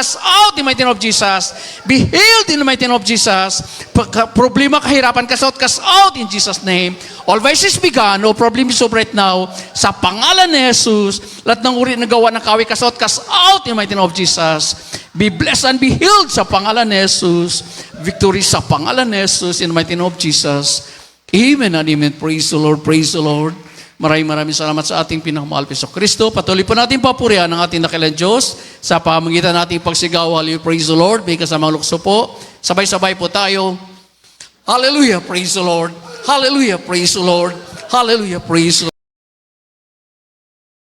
Speaker 4: in the mighty name of Jesus, be healed in the mighty name of Jesus, problema, kahirapan, cast out in Jesus' name. All vices be gone, no problem is over right now. Sa pangalan ni Jesus, lahat ng uri na gawa ng kaaway, cast out in the mighty name of Jesus. Be blessed and be healed sa pangalan ni Jesus. Victory sa pangalan ni Jesus in the mighty name of Jesus. Amen and amen. Praise the Lord, praise the Lord. Maraming salamat sa ating pinakamahal Hesus Kristo. Patuloy po natin papurihan ang ating dakilang Diyos sa pamagitan nating pagsigaw. Hallelujah, praise the Lord. May kasamang lukso po. Sabay-sabay po tayo. Hallelujah, praise the Lord. Hallelujah, praise the Lord. Hallelujah, praise the Lord.